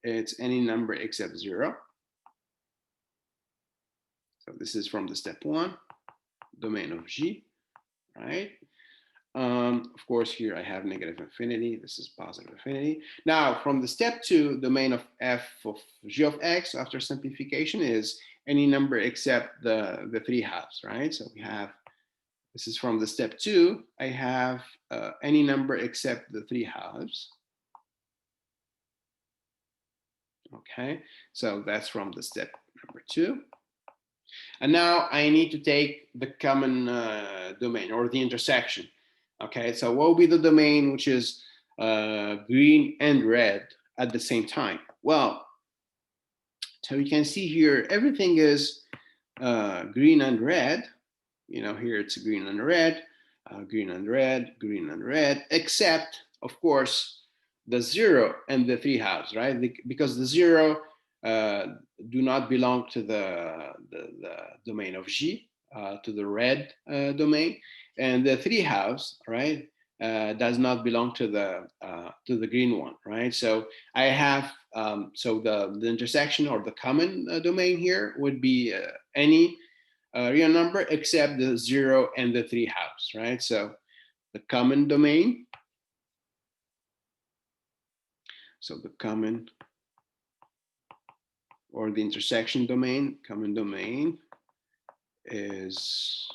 it's any number except 0. So this is from the step 1, domain of g, right? Of course, here I have negative infinity. This is positive infinity. Now, from the step 2, domain of f of g of x after simplification is any number except the 3/2, right? So we have, this is from the step 2. I have any number except the 3/2. Okay, so that's from the step number 2. And now I need to take the common domain, or the intersection. Okay, so what will be the domain which is green and red at the same time? Well, so you can see here, everything is green and red. Here it's green and red, green and red, green and red, except, of course, the 0 and the 3/2, right? Because the 0 do not belong to the domain of G, to the red domain, and the 3 halves, right, does not belong to the green one, right? So I have so the intersection or the common domain here would be any real number except the 0 and the 3 halves, right? So the common domain, so the common or the intersection domain, common domain is,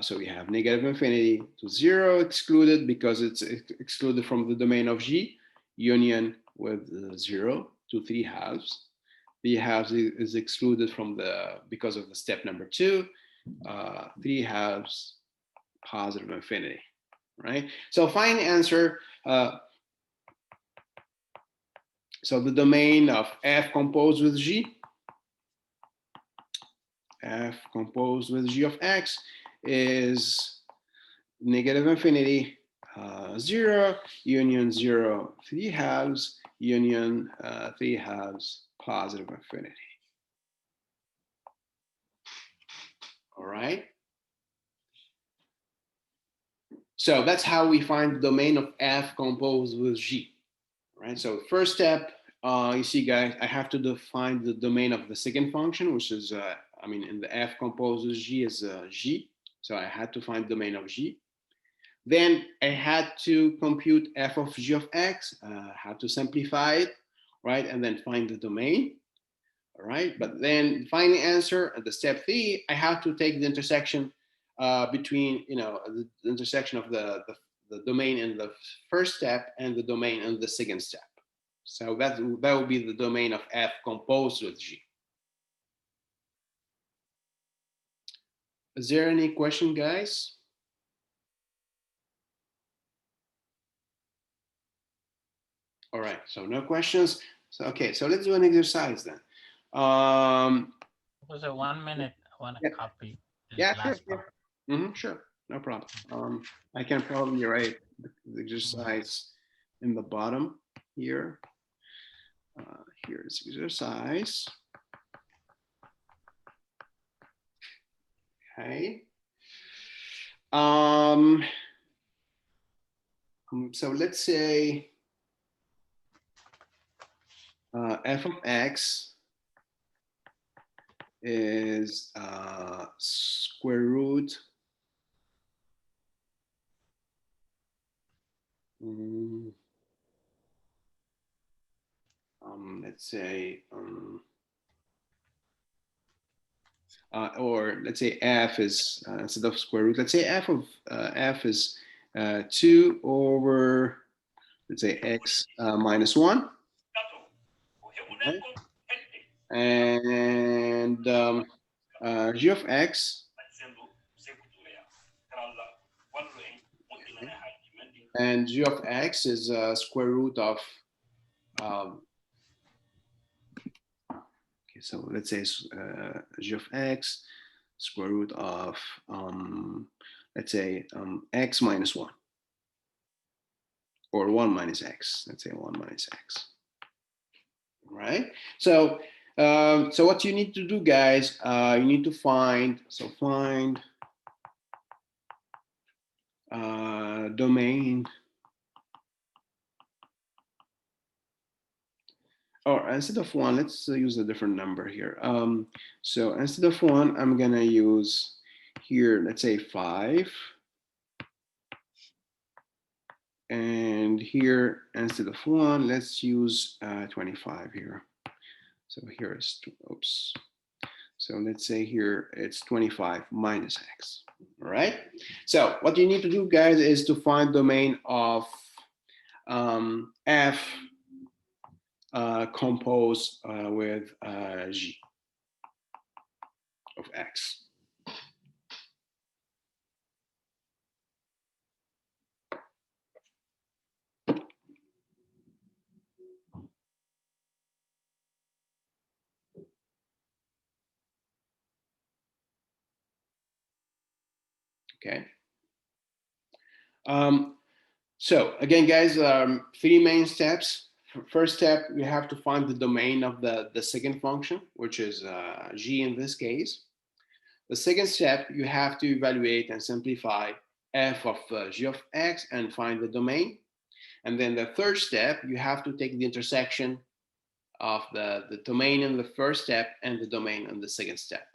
so we have negative infinity to 0 excluded because it's excluded from the domain of G, union with 0 to 3 halves. 3 halves is excluded from because of the step number 2, 3 halves, positive infinity, right? So find the answer. So the domain of F composed with G, F composed with G of X is negative infinity, 0, union 0, 3 halves, union 3 halves, positive infinity. All right. So that's how we find the domain of F composed with G. Right. So first step, you see, guys, I have to define the domain of the second function, which is, I mean, in the F composed with G is G. So I had to find the domain of G. Then I had to compute f of g of x, had to simplify it, right? And then find the domain, all right? But then find the answer at the step 3, I have to take the intersection between, the intersection of the domain in the first step and the domain in the second step. So that will be the domain of f composed with g. Is there any question, guys? All right, so no questions. So okay, so let's do an exercise then. It was a 1 minute. I want to copy. Yeah, sure. Sure, no problem. I can probably write the exercise in the bottom here. Here's exercise. Okay. So let's say f of x is square root let's say or let's say f is instead of square root, let's say f of f is 2 over, let's say, x minus 1. Okay. And g of x, and g of x is square root of okay, so let's say g of x square root of let's say x minus 1, or 1 minus x, let's say 1 minus x, right? So so what you need to do, guys, you need to find domain, or instead of 1, let's use a different number here. So instead of 1, I'm gonna use here, let's say 5, and here instead of 1, let's use 25 here. So here is, oops. So let's say here it's 25 minus x, all right? So what you need to do, guys, is to find domain of f composed with g of x. Okay. So again, guys, 3 main steps. first step, you have to find the domain of the second function, which is g in this case. The second step, you have to evaluate and simplify f of g of x and find the domain. And then the third step, you have to take the intersection of the domain in the first step and the domain in the second step.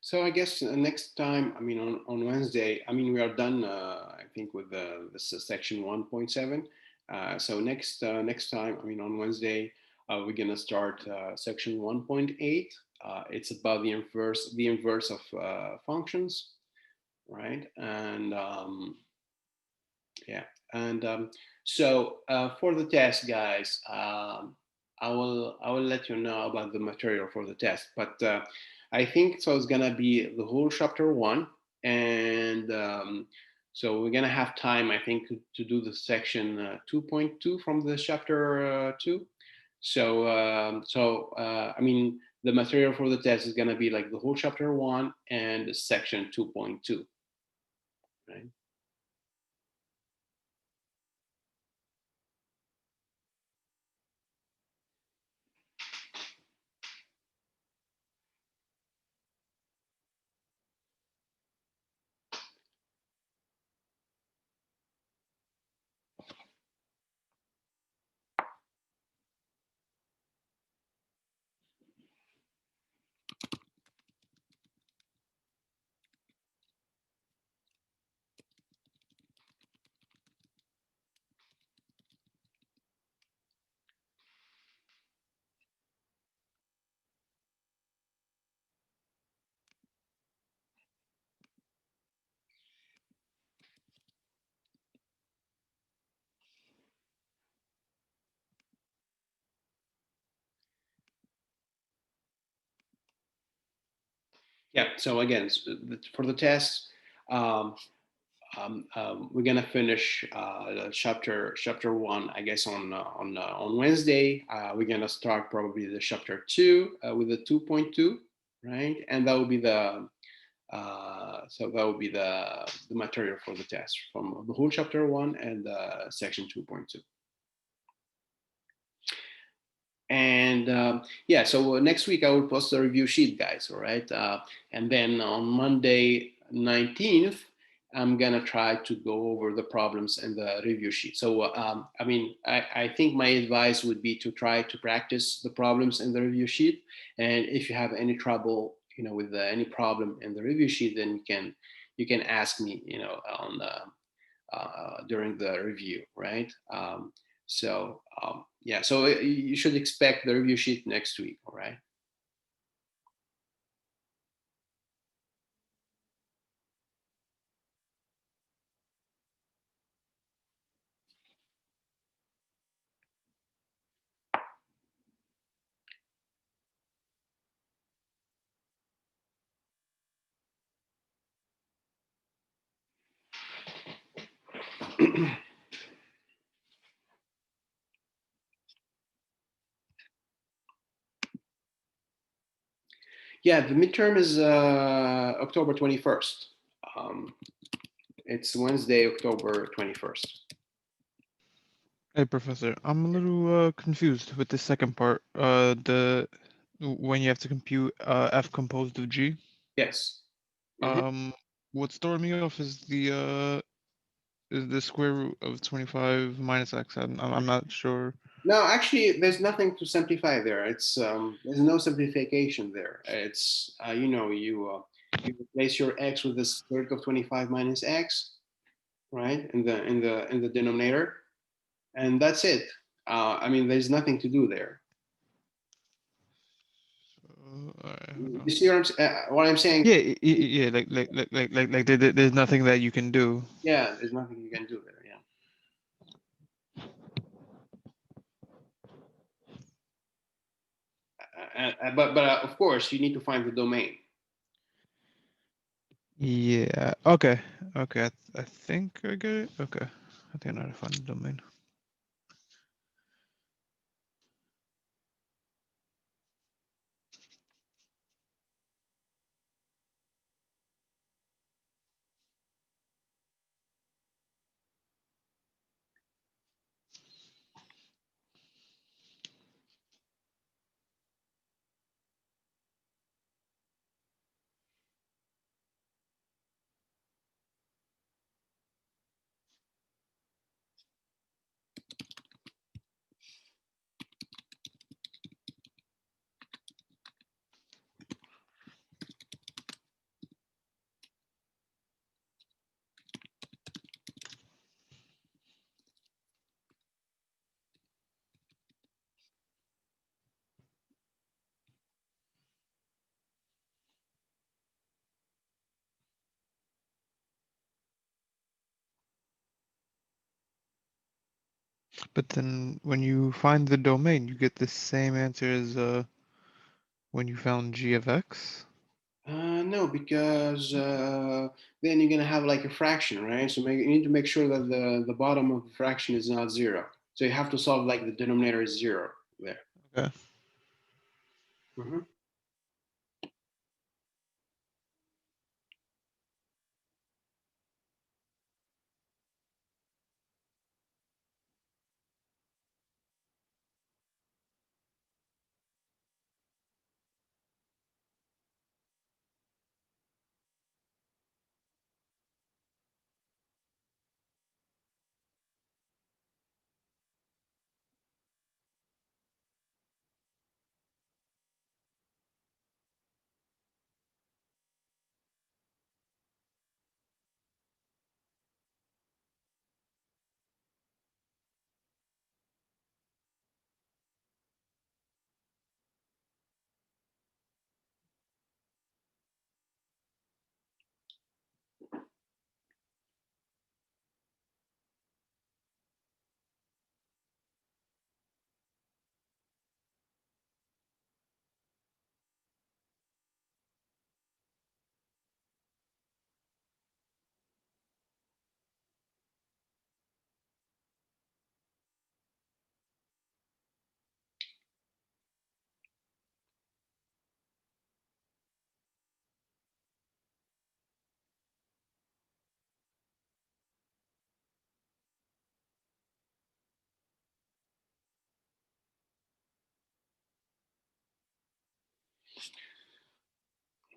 So I guess next time, I mean, on Wednesday, I mean, we are done, I think, with this section 1.7. So next time, I mean, on Wednesday, we're gonna start section 1.8. It's about the inverse of functions, right? And yeah, and so for the test, guys, I will let you know about the material for the test, but I think so. It's gonna be the whole chapter one, and so we're gonna have time, I think, to do the section 2.2 from the chapter two. So I mean, the material for the test is gonna be like the whole chapter one and section 2.2, right? Yeah. So again, for the test, um, we're gonna finish chapter one, I guess, on Wednesday. We're gonna start probably the chapter two with the 2.2, right? And that will be the material for the test from the whole chapter one and section 2.2. And yeah, so next week I will post the review sheet, guys. All right, and then on Monday 19th, I'm gonna try to go over the problems in the review sheet. So I mean, I think my advice would be to try to practice the problems in the review sheet, and if you have any trouble, with any problem in the review sheet, then you can ask me, on the during the review, right? So yeah, so you should expect the review sheet next week, all right? Yeah, the midterm is October 21st. It's Wednesday, October 21st. Hey, Professor, I'm a little confused with the second part. When you have to compute f composed of g. Yes. What's throwing me off is the square root of 25 minus x. I'm not sure. No, actually, there's nothing to simplify there. It's there's no simplification there. It's you replace your x with the square root of 25 minus x, right? In the denominator, and that's it. I mean, there's nothing to do there. Alright, You see what I'm saying? yeah, there's nothing that you can do. Yeah, there's nothing you can do there. Yeah. But of course, you need to find the domain. Yeah. Okay. I think I get it. Okay. I think I know how to find the domain. But then when you find the domain, you get the same answer as when you found g of x. No, because then you're gonna have like a fraction, right? So you need to make sure that the bottom of the fraction is not zero. So you have to solve like the denominator is zero there. Okay. Mhm.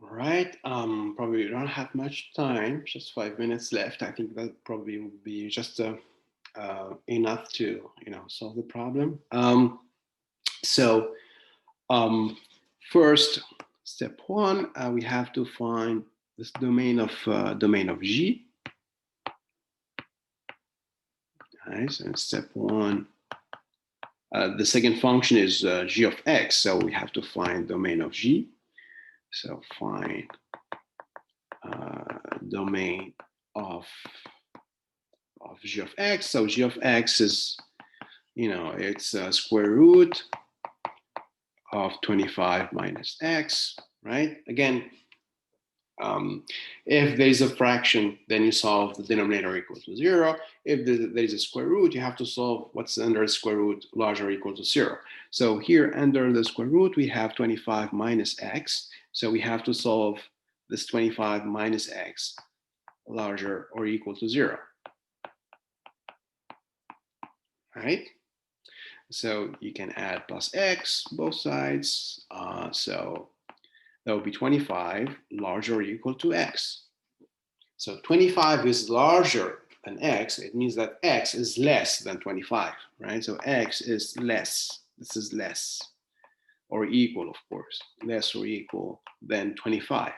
All right. Probably don't have much time. Just 5 minutes left. I think that probably would be just enough to solve the problem. So first, step one, we have to find this domain of G. Nice. And step one, the second function is G of X. So we have to find domain of G. So find domain of G of X. So G of X is, it's square root of 25 minus X, right? Again, If there is a fraction, then you solve the denominator equal to 0. If there is a square root, you have to solve what's under the square root larger or equal to 0. So here under the square root, we have 25 minus x. So we have to solve this 25 minus x larger or equal to 0. Right? So you can add plus x both sides. So that would be 25 larger or equal to x. So 25 is larger than x. It means that x is less than 25, right? So x is less. This is less or equal, of course, less or equal than 25,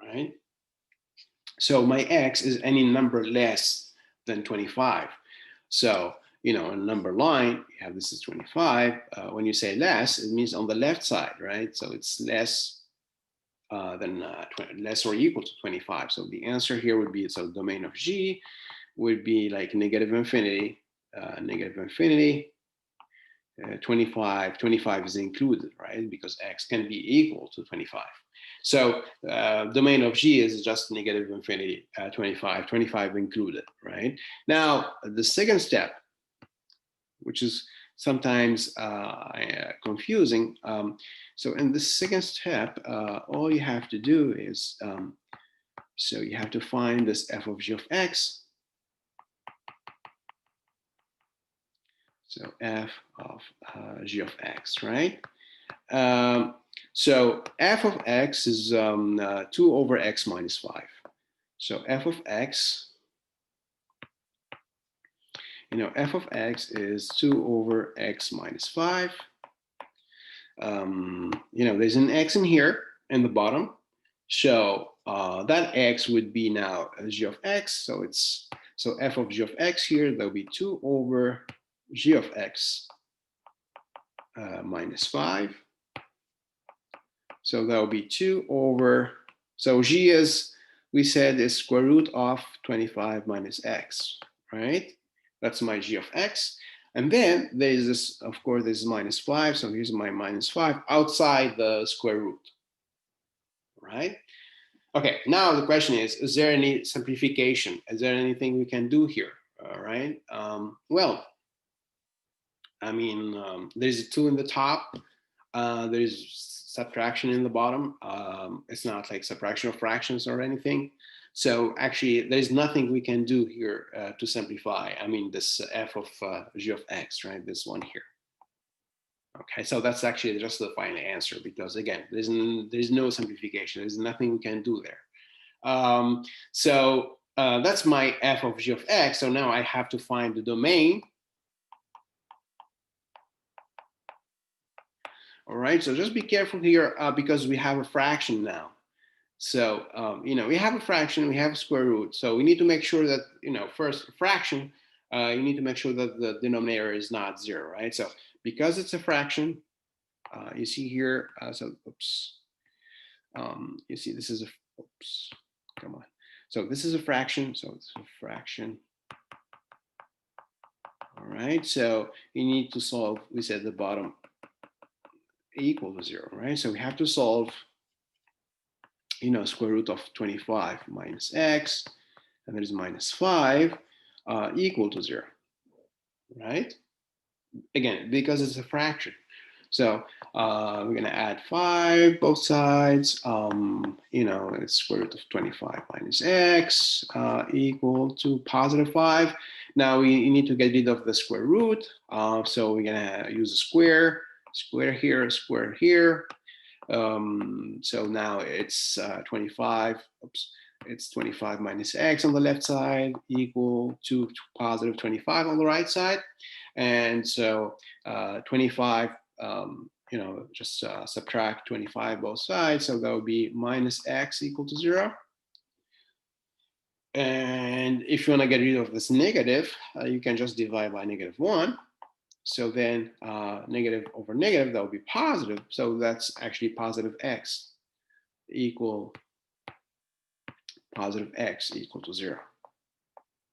right? So my x is any number less than 25. So, you know, a number line, you have this is 25. When you say less, it means on the left side, right? So it's less than less or equal to 25. So the answer here would be, so the domain of G would be like negative infinity, 25 is included, right? Because x can be equal to 25. So domain of G is just negative infinity, 25 included, right? Now, the second step, which is sometimes confusing. So in the second step, all you have to do is, so you have to find this f of g of x. So f of g of x, right? So f of x is 2 over x minus 5. So f of x, you know, f of x is 2 over x minus 5. You know, there's an x in here in the bottom. So that x would be now g of x. So it's, so f of g of x here, there'll be 2 over g of x minus 5. So that'll be 2 over, so g is, we said, is square root of 25 minus x, right? That's my g of x. And then there's this, of course, this is minus 5. So here's my minus 5 outside the square root, right? Okay, now the question is there any simplification? Is there anything we can do here? All right. Well, I mean, there's a 2 in the top. There's subtraction in the bottom. It's not like subtraction of fractions or anything. So actually, there's nothing we can do here to simplify. I mean, this f of g of x, right? This one here. Okay, so that's actually just the final answer because again, there's no simplification. There's nothing we can do there. So that's my f of g of x. So now I have to find the domain. All right, so just be careful here because we have a fraction now. So, you know, we have a fraction, we have a square root. So we need to make sure that, you know, first fraction, you need to make sure that the denominator is not 0, right? So because it's a fraction, you see here, so, oops. You see, this is a, oops, come on. So this is a fraction, so it's a fraction. All right, so you need to solve, we said the bottom equal to 0, right? So we have to solve, you know, square root of 25 minus x, and there's minus 5 equal to 0, right? Again, because it's a fraction. So we're going to add 5 both sides. You know, it's square root of 25 minus x equal to positive 5. Now we need to get rid of the square root. So we're going to use a square here, square here. So now it's 25, oops, it's 25 minus x on the left side equal to positive 25 on the right side. And so 25, you know, just subtract 25 both sides. So that would be minus x equal to 0. And if you want to get rid of this negative, you can just divide by negative 1. So then negative over negative, that would be positive. So that's actually positive x equal to 0.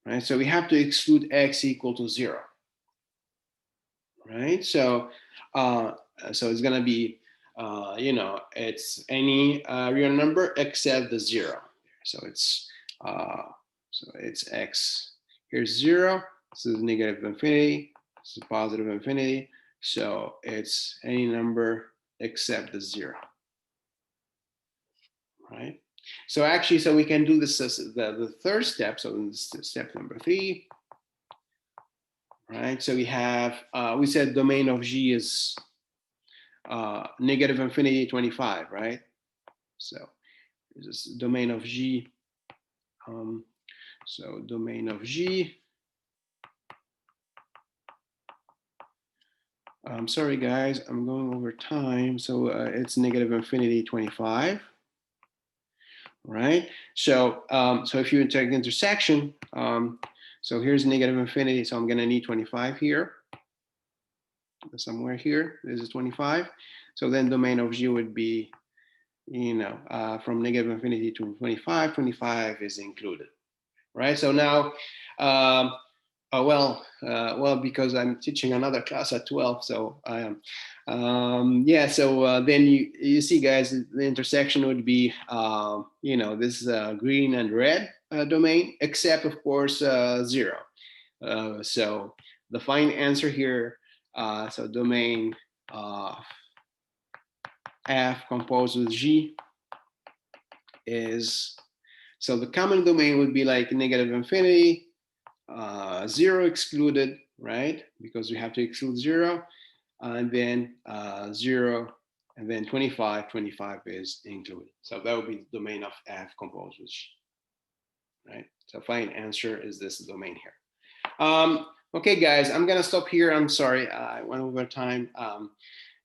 Right? So we have to exclude x equal to 0. Right? So so it's going to be you know, it's any real number except the 0. So it's x. Here's 0. This is negative infinity. This is positive infinity. So it's any number except the 0. Right? So actually, so we can do this as the third step. So this is step number 3. Right? So we have, we said domain of G is negative infinity 25, right? So this is domain of G. So domain of G. I'm sorry, guys, I'm going over time. So it's negative infinity 25, right? So so if you take intersection, so here's negative infinity. So I'm going to need 25 here. Somewhere here, this is 25. So then domain of G would be, you know, from negative infinity to 25. 25 is included, right? So now, well, because I'm teaching another class at 12, so I am. Yeah, so then you see, guys, the intersection would be, you know, this green and red domain, except of course 0. So the final answer here, so domain F composed with G is, so the common domain would be like negative infinity, 0 excluded, right? Because we have to exclude 0, and then 0, and then 25. 25 is included. So that would be the domain of F composed with G, right? So final answer is this domain here. Okay, guys, I'm gonna stop here. I'm sorry, I went over time.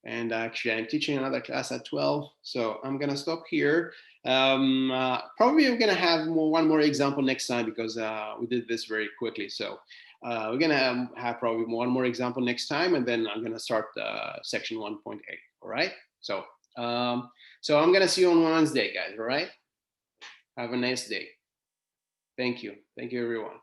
And actually, I'm teaching another class at 12, so I'm gonna stop here. Probably we're gonna have one more example next time because we did this very quickly. So we're gonna have probably one more example next time, and then I'm gonna start section 1.8. All right. So so I'm gonna see you on Wednesday, guys. All right. Have a nice day. Thank you. Thank you, everyone.